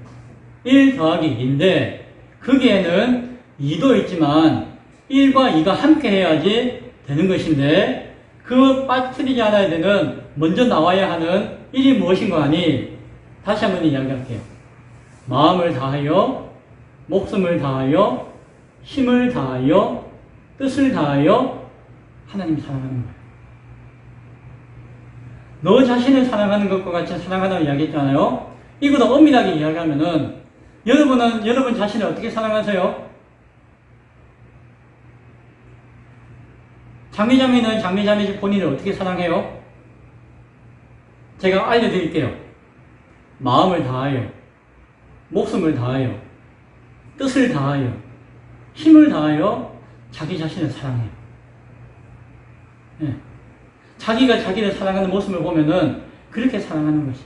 1 더하기 2인데 거기에는 2도 있지만 1과 2가 함께 해야지 되는 것인데 그 빠뜨리지 않아야 되는 먼저 나와야 하는 1이 무엇인가 하니 다시 한번 이야기할게요. 마음을 다하여 목숨을 다하여 힘을 다하여 뜻을 다하여 하나님 사랑하는 거예요. 너 자신을 사랑하는 것과 같이 사랑하다고 이야기했잖아요. 이보다 엄밀하게 이야기하면은 여러분은 여러분 자신을 어떻게 사랑하세요? 장미자매는 장미자매 본인을 어떻게 사랑해요? 제가 알려드릴게요. 마음을 다하여, 목숨을 다하여, 뜻을 다하여, 힘을 다하여 자기 자신을 사랑해요. 네. 자기가 자기를 사랑하는 모습을 보면은 그렇게 사랑하는 것이.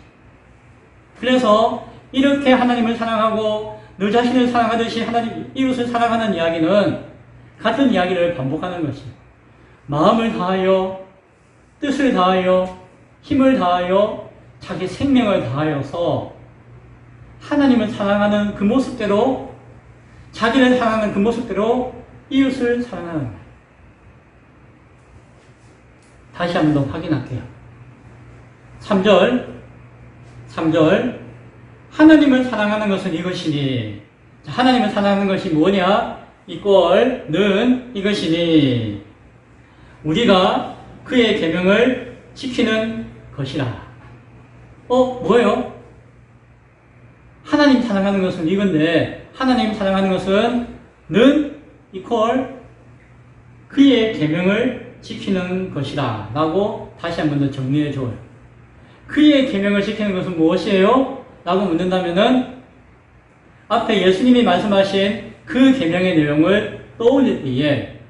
그래서 이렇게 하나님을 사랑하고 너 자신을 사랑하듯이 하나님 이웃을 사랑하는 이야기는 같은 이야기를 반복하는 것이. 마음을 다하여, 뜻을 다하여, 힘을 다하여, 자기 생명을 다하여서 하나님을 사랑하는 그 모습대로, 자기를 사랑하는 그 모습대로 이웃을 사랑하는 거예요. 다시 한 번 더 확인할게요. 3절 하나님을 사랑하는 것은 이것이니. 하나님을 사랑하는 것이 뭐냐? 는 이것이니 우리가 그의 계명을 지키는 것이라. 뭐예요? 하나님 사랑하는 것은 이건데 하나님 사랑하는 것은 그의 계명을 지키는 것이다 라고 다시 한 번 더 정리해 줘요. 그의 계명을 지키는 것은 무엇이에요? 라고 묻는다면은 앞에 예수님이 말씀하신 그 계명의 내용을 떠올릴 때에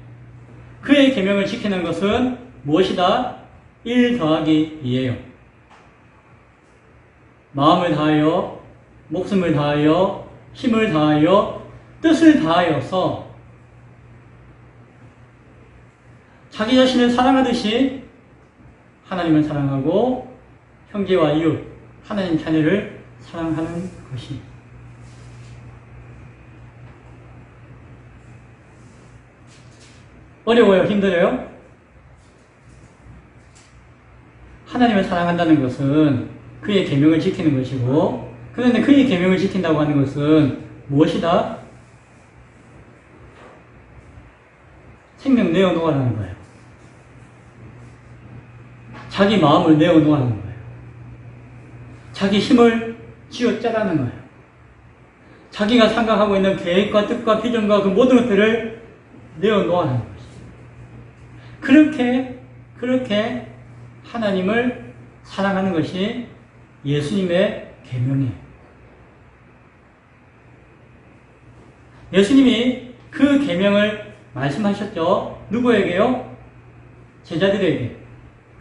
그의 계명을 지키는 것은 무엇이다? 1 더하기 2예요. 마음을 다하여, 목숨을 다하여, 힘을 다하여, 뜻을 다하여서 자기 자신을 사랑하듯이 하나님을 사랑하고 형제와 이웃, 하나님 자녀를 사랑하는 것이. 어려워요? 힘들어요? 하나님을 사랑한다는 것은 그의 계명을 지키는 것이고, 그런데 그의 계명을 지킨다고 하는 것은 무엇이다? 생명 내어놓으라는 거예요. 자기 마음을 내어놓으라는 거예요. 자기 힘을 쥐어짜라는 거예요. 자기가 생각하고 있는 계획과 뜻과 비전과 그 모든 것들을 내어놓으라는 것이죠. 그렇게 하나님을 사랑하는 것이 예수님의 계명이에요. 예수님이 그 계명을 말씀하셨죠. 누구에게요? 제자들에게,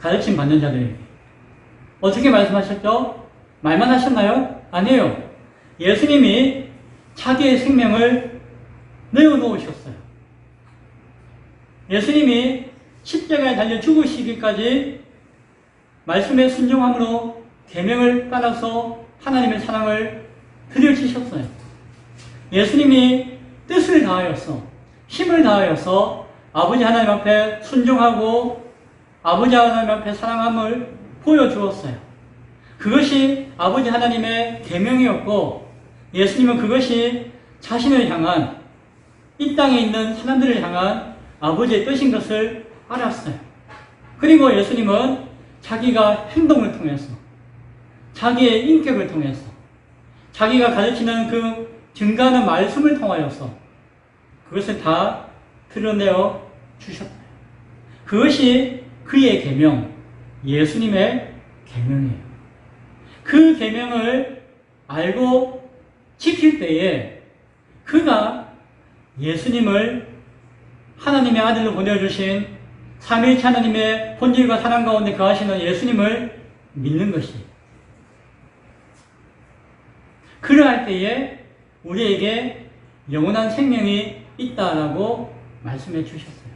가르침 받는 자들에게. 어떻게 말씀하셨죠? 말만 하셨나요? 아니에요. 예수님이 자기의 생명을 내어놓으셨어요. 예수님이 십자가에 달려 죽으시기까지 말씀에 순종함으로 계명을 따라서 하나님의 사랑을 들여지셨어요. 예수님이 뜻을 다하여서, 힘을 다하여서 아버지 하나님 앞에 순종하고 아버지 하나님 앞에 사랑함을 보여주었어요. 그것이 아버지 하나님의 계명이었고, 예수님은 그것이 자신을 향한, 이 땅에 있는 사람들을 향한 아버지의 뜻인 것을 알았어요. 그리고 예수님은 자기가 행동을 통해서, 자기의 인격을 통해서, 자기가 가르치는 그 증가하는 말씀을 통하여서 그것을 다 드러내어 주셨어요. 그것이 그의 계명, 예수님의 계명이에요. 그 계명을 알고 지킬 때에 그가 예수님을 하나님의 아들로 보내주신 삼위일체 하나님의 본질과 사랑 가운데 거하시는 예수님을 믿는 것이. 그러할 때에 우리에게 영원한 생명이 있다라고 말씀해 주셨어요.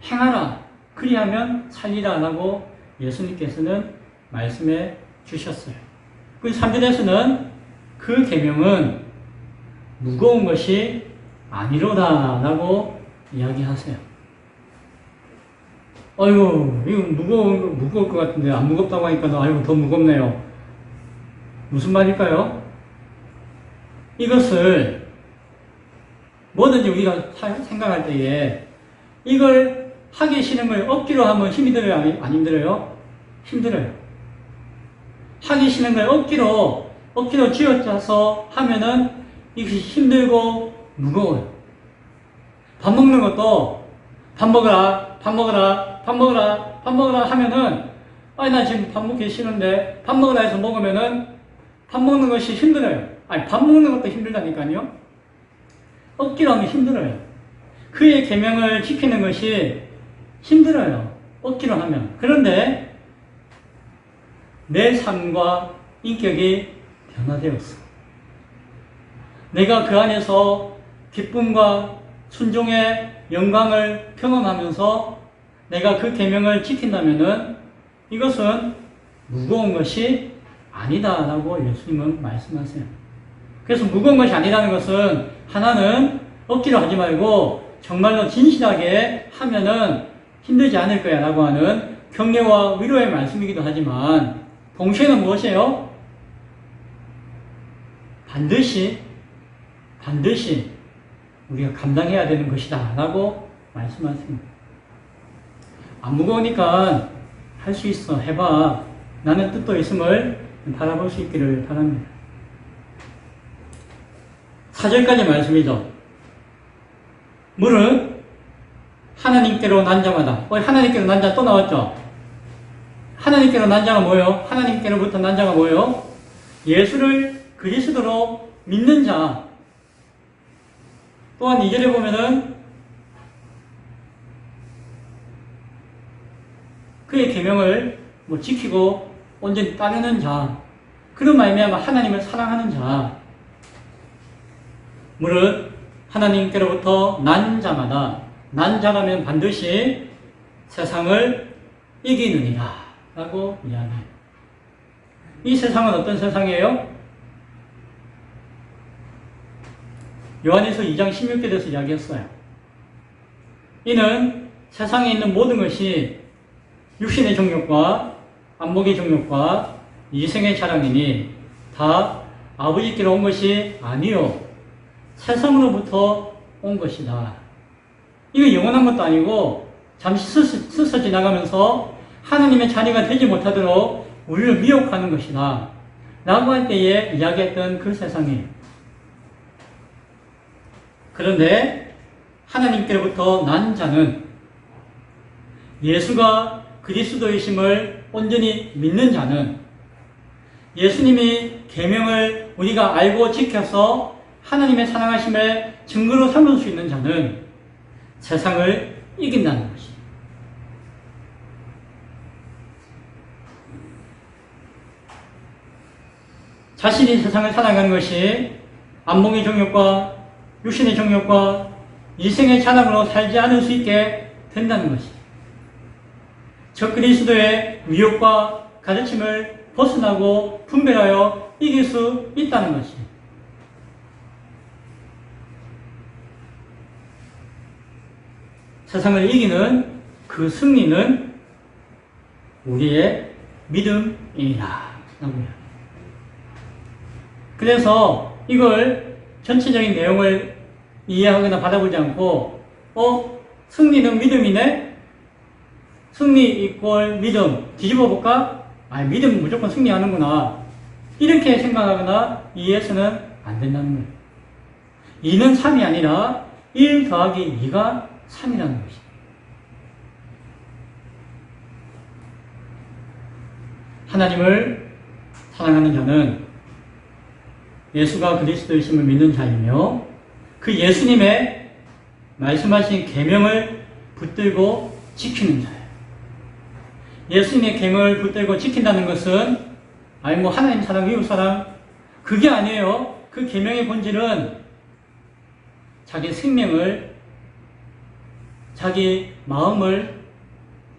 행하라, 그리하면 살리라라고 예수님께서는 말씀해 주셨어요. 그 3절에서는 그 계명은 무거운 것이 아니로다라고 이야기하세요. 아이고, 이거 무거울 것 같은데 안 무겁다고 하니까 아이고 더 무겁네요. 무슨 말일까요? 이것을 뭐든지 우리가 생각할 때에 이걸 하기 싫은 걸 억지로 하면 힘이 들어요? 안 힘들어요? 힘들어요. 하기 싫은 걸 억지로 쥐어짜서 하면은 이것이 힘들고 무거워요. 밥 먹는 것도 밥 먹으라 하면은 아니 나 지금 밥 먹기 싫은데 밥 먹으라 해서 먹으면은 밥 먹는 것이 힘들어요. 아니 밥 먹는 것도 힘들다니까요. 억지로 하면 힘들어요. 그의 계명을 지키는 것이 힘들어요. 억지로 하면. 그런데 내 삶과 인격이 변화되었어. 내가 그 안에서 기쁨과 순종의 영광을 경험하면서 내가 그 계명을 지킨다면은 이것은 무거운 것이 아니다라고 예수님은 말씀하세요. 그래서 무거운 것이 아니라는 것은 하나는 억지로 하지 말고 정말로 진실하게 하면은 힘들지 않을 거야 라고 하는 격려와 위로의 말씀이기도 하지만 동시에는 무엇이에요? 반드시 우리가 감당해야 되는 것이다 라고 말씀하십니다. 안 무거우니까 할 수 있어, 해봐. 나는 뜻도 있음을 바라볼 수 있기를 바랍니다. 4절까지 말씀이죠. 무릇 하나님께로 난 자마다. 하나님께로 난 자 또 나왔죠? 하나님께로 난 자가 뭐예요? 하나님께로부터 난 자가 뭐예요? 예수를 그리스도로 믿는 자. 또한 2절에 보면은 그의 계명을 지키고 온전히 따르는 자. 그런 말미암아 하나님을 사랑하는 자. 무릇 하나님께로부터 난 자마다 난 자라면 반드시 세상을 이기느니라 라고 이야기해요. 이 세상은 어떤 세상이에요? 요한일서 2장 16절에서 이야기했어요. 이는 세상에 있는 모든 것이 육신의 정욕과 안목의 정욕과 이생의 자랑이니 다 아버지께로 온 것이 아니요 세상으로부터 온 것이다. 이거 영원한 것도 아니고 잠시 스쳐 지나가면서 하나님의 자녀가 되지 못하도록 우리를 미혹하는 것이다 라고 할 때에 이야기했던 그 세상이에요. 그런데 하나님께로부터 난 자는 예수가 그리스도이심을 온전히 믿는 자는 예수님이 계명을 우리가 알고 지켜서 하나님의 사랑하심을 증거로 삼을 수 있는 자는 세상을 이긴다는 것이. 자신이 세상을 살아가는 것이 안목의 정욕과 육신의 정욕과 이생의 자랑으로 살지 않을 수 있게 된다는 것이. 저 그리스도의 위협과 가르침을 벗어나고 분별하여 이길 수 있다는 것이. 세상을 이기는 그 승리는 우리의 믿음이라. 그래서 이걸 전체적인 내용을 이해하거나 바라보지 않고 승리는 믿음이네? 승리 이꼴 믿음 뒤집어 볼까? 믿음은 무조건 승리하는구나. 이렇게 생각하거나 이해해서는 안 된다는 거예요. 2는 3이 아니라 1 더하기 2가 3이라는 것입니다. 하나님을 사랑하는 자는 예수가 그리스도이심을 믿는 자이며 그 예수님의 말씀하신 계명을 붙들고 지키는 자예요. 예수님의 계명을 붙들고 지킨다는 것은 아니 뭐 하나님 사랑, 이웃 사랑 그게 아니에요. 그 계명의 본질은 자기 생명을, 자기 마음을,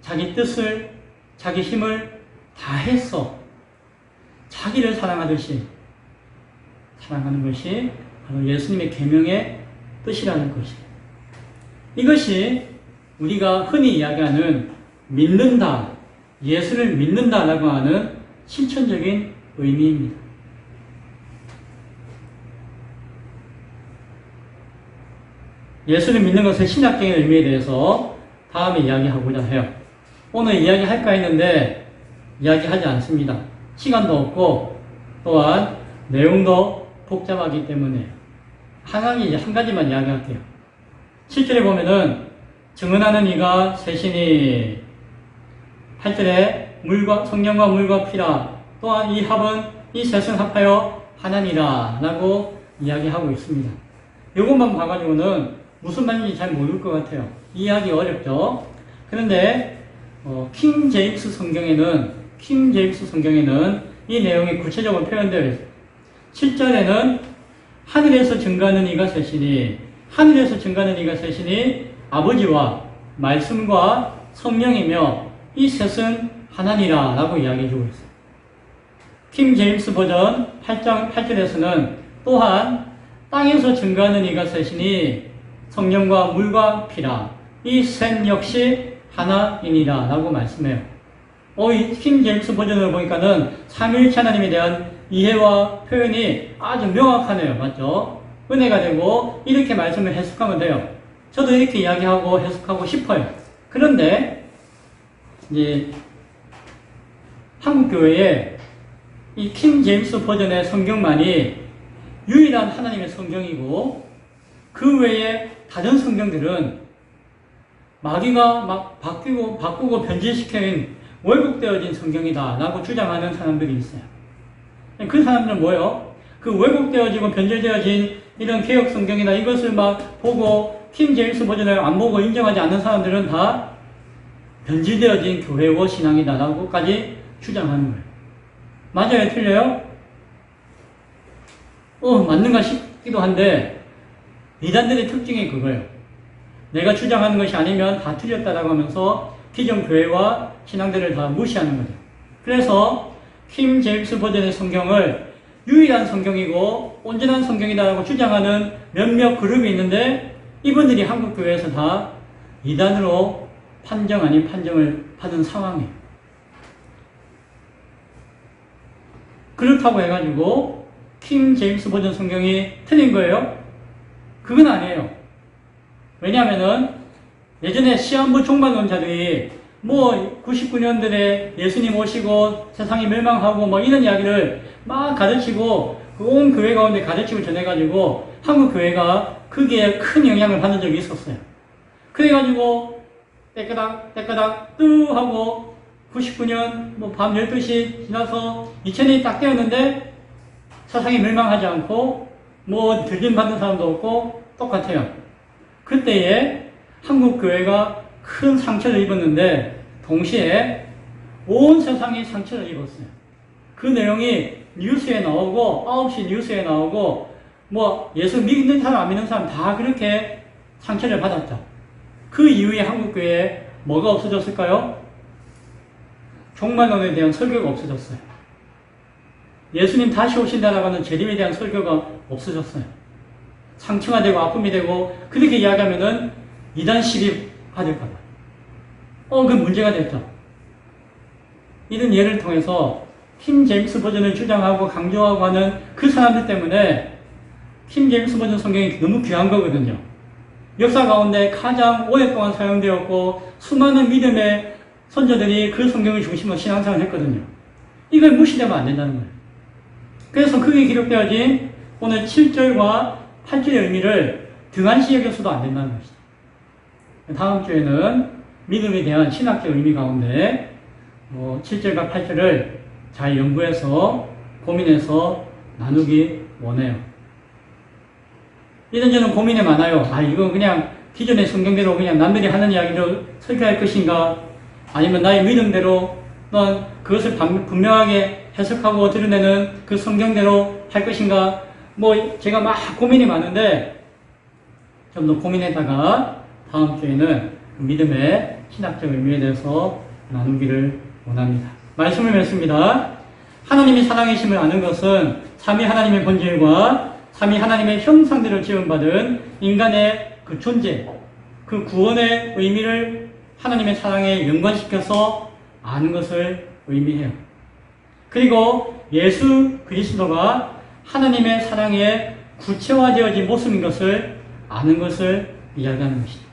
자기 뜻을, 자기 힘을 다해서 자기를 사랑하듯이 사랑하는 것이 바로 예수님의 계명의 뜻이라는 것이에요. 이것이 우리가 흔히 이야기하는 믿는다, 예수를 믿는다라고 하는 실천적인 의미입니다. 예수를 믿는 것의 신학적인 의미에 대해서 다음에 이야기하고자 해요. 오늘 이야기할까 했는데 이야기하지 않습니다. 시간도 없고 또한 내용도 복잡하기 때문에 한 가지만 이야기할게요. 7절에 보면은 증언하는 이가 셋이니 8절에 물과 성령과 물과 피라 또한 이 합은 이 셋은 합하여 하나니라 라고 이야기하고 있습니다. 이것만 봐가지고는 무슨 말인지 잘 모를 것 같아요. 이해하기 어렵죠. 그런데 킹 제임스 성경에는 이 내용이 구체적으로 표현되어 있어요. 7절에는 하늘에서 증거하는 이가 셋이니 아버지와 말씀과 성령이며 이 셋은 하나니라 라고 이야기해주고 있어요. 킹 제임스 버전 8절에서는 또한 땅에서 증거하는 이가 셋이니 성령과 물과 피라 이 셋 역시 하나이니라 라고 말씀해요. 이 킹 제임스 버전을 보니까는 삼위일체 하나님에 대한 이해와 표현이 아주 명확하네요. 맞죠? 은혜가 되고 이렇게 말씀을 해석하면 돼요. 저도 이렇게 이야기하고 해석하고 싶어요. 그런데 이제 한국교회에 이 킹 제임스 버전의 성경만이 유일한 하나님의 성경이고 그 외에 다른 성경들은 마귀가 막 바꾸고 변질시킨 왜곡되어진 성경이다 라고 주장하는 사람들이 있어요. 그 사람들은 뭐예요? 그 왜곡되어지고 변질되어진 이런 개혁 성경이나 이것을 막 보고 킹 제임스 버전을 안 보고 인정하지 않는 사람들은 다 변질되어진 교회와 신앙이다 라고까지 주장하는 거예요. 맞아요? 틀려요? 맞는가 싶기도 한데 이단들의 특징이 그거예요. 내가 주장하는 것이 아니면 다 틀렸다라고 하면서 기존 교회와 신앙들을 다 무시하는 거죠. 그래서 킹 제임스 버전의 성경을 유일한 성경이고 온전한 성경이다라고 주장하는 몇몇 그룹이 있는데 이분들이 한국 교회에서 다 이단으로 판정 아닌 판정을 받은 상황이에요. 그렇다고 해가지고 킹 제임스 버전 성경이 틀린 거예요? 그건 아니에요. 왜냐하면은 예전에 시한부 종말론자들이 99년들에 예수님 오시고 세상이 멸망하고 이런 이야기를 막 가르치고 온 교회 가운데 가르치고 전해가지고 한국 교회가 거기에 큰 영향을 받은 적이 있었어요. 그래가지고 때까닥 뚜 하고 99년 밤 12시 지나서 2000년이 딱 되었는데 세상이 멸망하지 않고 들림 받는 사람도 없고 똑같아요. 그때에 한국 교회가 큰 상처를 입었는데 동시에 온 세상이 상처를 입었어요. 그 내용이 뉴스에 나오고 9시 뉴스에 나오고 예수 믿는 사람 안 믿는 사람 다 그렇게 상처를 받았죠. 그 이후에 한국 교회에 뭐가 없어졌을까요? 종말론에 대한 설교가 없어졌어요. 예수님 다시 오신다라고 하는 재림에 대한 설교가 없어졌어요. 상처가 되고 아픔이 되고 그렇게 이야기하면은 이단 시비 받을까봐. 그 문제가 됐죠. 이런 예를 통해서 킹 제임스 버전을 주장하고 강조하고 하는 그 사람들 때문에 킹 제임스 버전 성경이 너무 귀한 거거든요. 역사 가운데 가장 오랫동안 사용되었고 수많은 믿음의 선조들이 그 성경을 중심으로 신앙생활을 했거든요. 이걸 무시되면 안 된다는 거예요. 그래서 그게 기록되어진 오늘 7절과 8절의 의미를 등한시 여겨서도 안 된다는 것이죠. 다음 주에는 믿음에 대한 신학적 의미 가운데 7절과 8절을 잘 연구해서 고민해서 나누기 원해요. 이런저런 고민이 많아요. 이거 그냥 기존의 성경대로 그냥 남들이 하는 이야기로 설교할 것인가? 아니면 나의 믿음대로 넌 그것을 분명하게 해석하고 드러내는 그 성경대로 할 것인가? 뭐 제가 막 고민이 많은데 좀 더 고민했다가 다음 주에는 믿음의 신학적 의미에 대해서 나누기를 원합니다. 말씀을 맺습니다. 하나님이 사랑이심을 아는 것은 삼위 하나님의 본질과 삼위 하나님의 형상대로 지음받은 인간의 그 존재, 그 구원의 의미를 하나님의 사랑에 연관시켜서 아는 것을 의미해요. 그리고 예수 그리스도가 하나님의 사랑에 구체화되어진 모습인 것을 아는 것을 이야기하는 것이죠.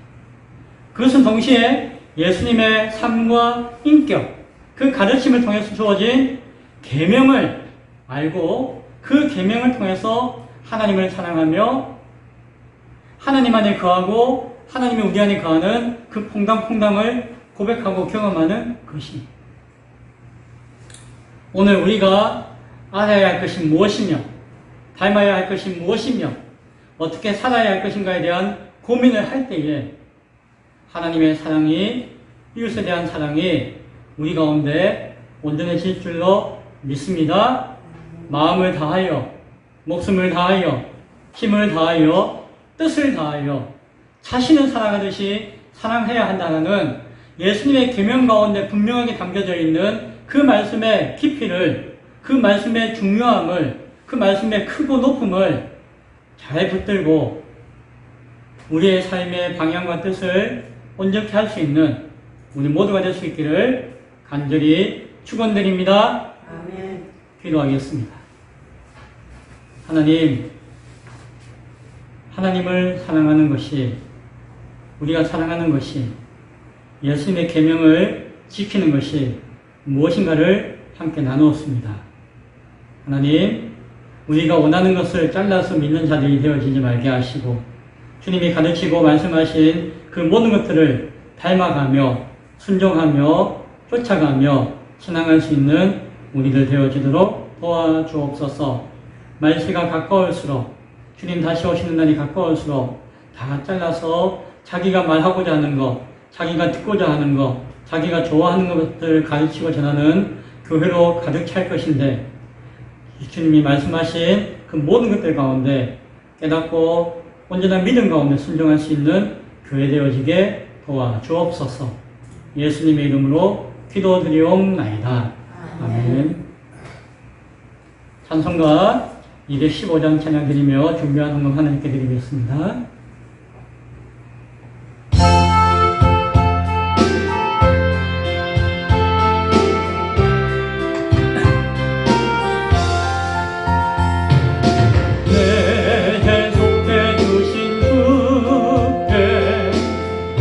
그것은 동시에 예수님의 삶과 인격, 그 가르침을 통해서 주어진 계명을 알고 그 계명을 통해서 하나님을 사랑하며 하나님 안에 거하고 하나님이 우리 안에 거하는 그 퐁당퐁당을 고백하고 경험하는 것입니다. 오늘 우리가 알아야 할 것이 무엇이며 닮아야 할 것이 무엇이며 어떻게 살아야 할 것인가에 대한 고민을 할 때에 하나님의 사랑이, 이웃에 대한 사랑이 우리 가운데 온전해질 줄로 믿습니다. 마음을 다하여, 목숨을 다하여, 힘을 다하여, 뜻을 다하여 자신을 사랑하듯이 사랑해야 한다는 예수님의 계명 가운데 분명하게 담겨져 있는 그 말씀의 깊이를, 그 말씀의 중요함을, 그 말씀의 크고 높음을 잘 붙들고 우리의 삶의 방향과 뜻을 온전히 할 수 있는 우리 모두가 될 수 있기를 간절히 축원드립니다. 아멘. 기도하겠습니다. 하나님, 하나님을 사랑하는 것이, 우리가 사랑하는 것이, 예수님의 계명을 지키는 것이 무엇인가를 함께 나누었습니다. 하나님, 우리가 원하는 것을 잘라서 믿는 자들이 되어지지 말게 하시고 주님이 가르치고 말씀하신 그 모든 것들을 닮아가며 순종하며 쫓아가며 신앙할 수 있는 우리들 되어지도록 도와주옵소서. 말세가 가까울수록, 주님 다시 오시는 날이 가까울수록 다 잘라서 자기가 말하고자 하는 것, 자기가 듣고자 하는 것, 자기가 좋아하는 것들을 가르치고 전하는 교회로 가득 찰 것인데 주님이 말씀하신 그 모든 것들 가운데 깨닫고 온전한 믿음 가운데 순종할 수 있는 교회 되어지게 도와주옵소서. 예수님의 이름으로 기도드리옵나이다. 아멘. 찬송가 215장 찬양 드리며 준비한 헌금 하나님께 드리겠습니다.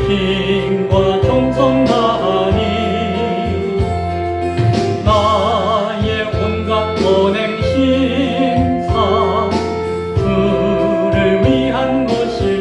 힘과 정성 다하니 나의 온갖 언행 심사 주를 위한 것이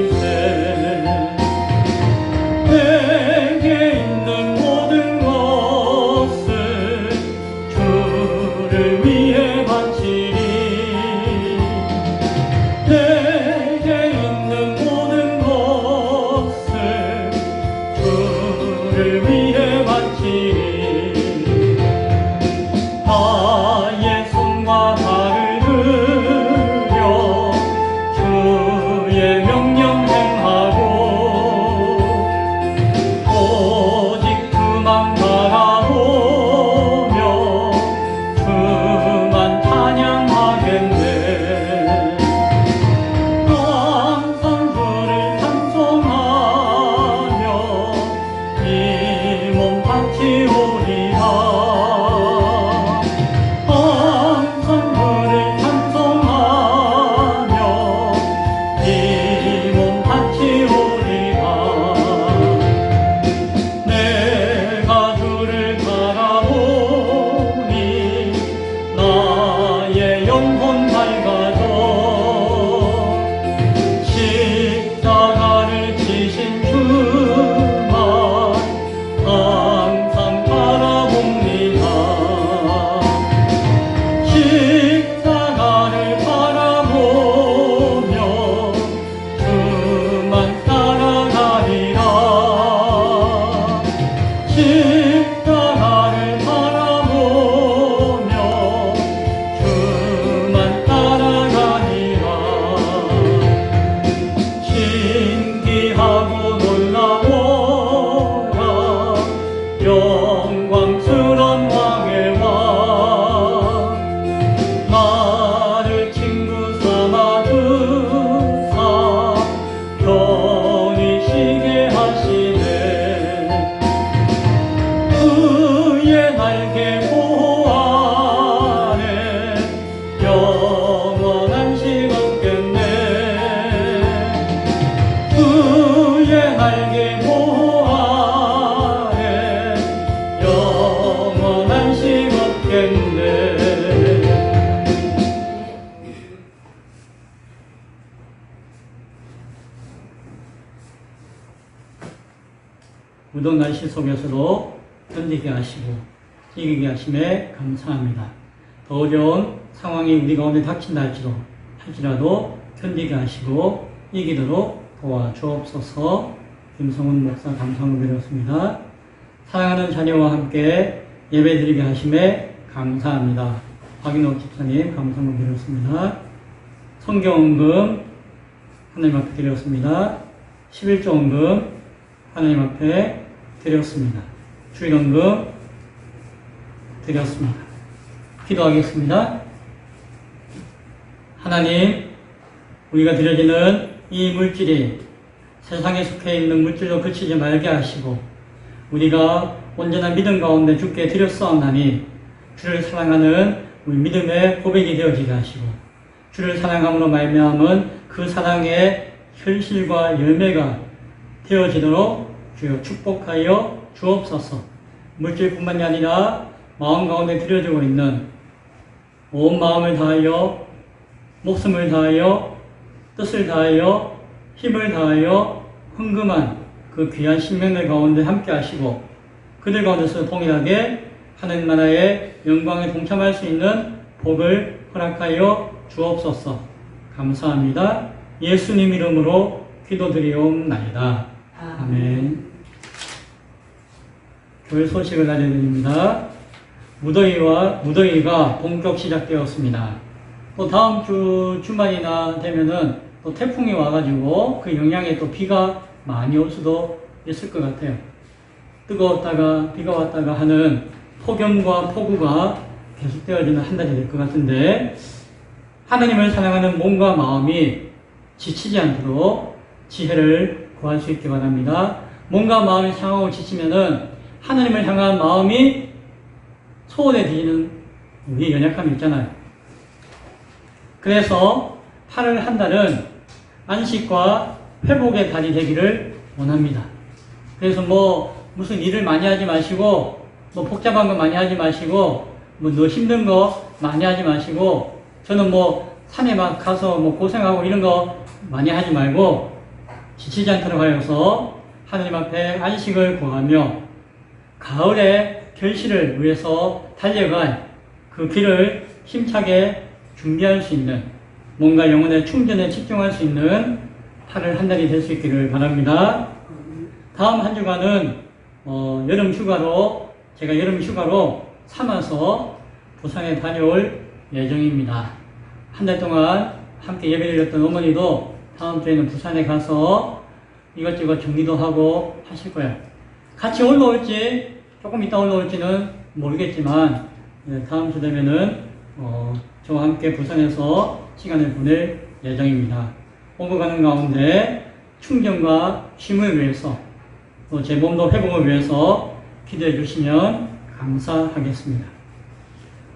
무더운 날씨 속에서도 견디게 하시고 이기게 하심에 감사합니다. 더 어려운 상황이 우리 가운데 닥친다 할지라도 견디게 하시고 이기도록 도와주옵소서. 김성훈 목사 감사함을 드렸습니다. 사랑하는 자녀와 함께 예배드리게 하심에 감사합니다. 박인호 집사님 감사함을 드렸습니다. 성경언금 하나님 앞에 드렸습니다. 11조 언금 하나님 앞에 드렸습니다. 주일언금 드렸습니다. 기도하겠습니다. 하나님, 우리가 드려지는 이 물질이 세상에 속해 있는 물질로 그치지 말게 하시고 우리가 온전한 믿음 가운데 주께 드렸사옵나니 주를 사랑하는 우리 믿음의 고백이 되어지게 하시고 주를 사랑함으로 말미암은 그 사랑의 현실과 열매가 되어지도록 주여 축복하여 주옵소서. 물질뿐만이 아니라 마음 가운데 드려지고 있는 온 마음을 다하여 목숨을 다하여 뜻을 다하여 힘을 다하여 헌금한 그 귀한 신명들 가운데 함께 하시고 그들 가운데서 동일하게 하나님 나라의 영광에 동참할 수 있는 복을 허락하여 주옵소서. 감사합니다. 예수님 이름으로 기도드리옵나이다. 아멘. 교회 소식을 알려드립니다. 무더위가 본격 시작되었습니다. 또 다음 주 주말이나 되면은 또 태풍이 와가지고 그 영향에 또 비가 많이 올 수도 있을 것 같아요. 뜨거웠다가 비가 왔다가 하는 폭염과 폭우가 계속되어지는 한 달이 될 것 같은데 하나님을 사랑하는 몸과 마음이 지치지 않도록 지혜를 구할 수 있기 바랍니다. 몸과 마음이 상하고 지치면은 하나님을 향한 마음이 소원해지는 우리 연약함이 있잖아요. 그래서 8월 한 달은 안식과 회복의 달이 되기를 원합니다. 그래서 무슨 일을 많이 하지 마시고 복잡한 거 많이 하지 마시고 너 힘든 거 많이 하지 마시고 저는 산에 막 가서 고생하고 이런 거 많이 하지 말고 지치지 않도록 하여서 하나님 앞에 안식을 구하며 가을의 결실을 위해서 달려갈 그 길을 힘차게 준비할 수 있는 뭔가 영혼의 충전에 집중할 수 있는 8월 한 달이 될 수 있기를 바랍니다. 다음 한 주간은 제가 여름 휴가로 삼아서 부산에 다녀올 예정입니다. 한 달 동안 함께 예배드렸던 어머니도 다음 주에는 부산에 가서 이것저것 정리도 하고 하실 거예요. 같이 올라올지 조금 이따 올라올지는 모르겠지만 다음 주 되면은 저와 함께 부산에서 시간을 보낼 예정입니다. 오고 가는 가운데 충전과 쉼을 위해서 또 제 몸도 회복을 위해서 기도해 주시면 감사하겠습니다.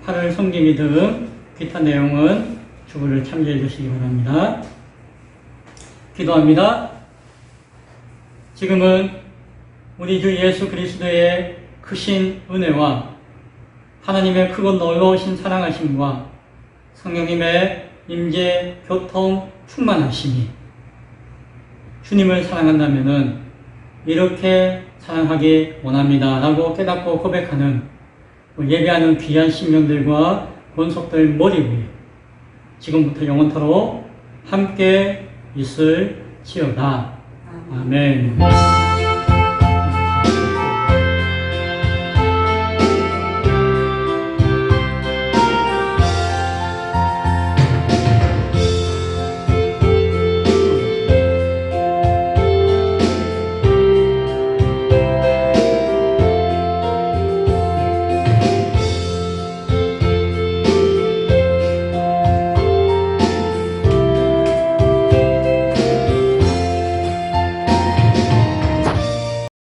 8월 성김이 등 기타 내용은 주보를 참조해 주시기 바랍니다. 기도합니다. 지금은 우리 주 예수 그리스도의 크신 은혜와 하나님의 크고 놀라우신 사랑하심과 성령님의 임재, 교통, 충만하심이 주님을 사랑한다면은 이렇게 사랑하기 원합니다 라고 깨닫고 고백하는 예배하는 귀한 신명들과 권속들 머리 위에 지금부터 영원토록 함께 있을지어다. 아멘.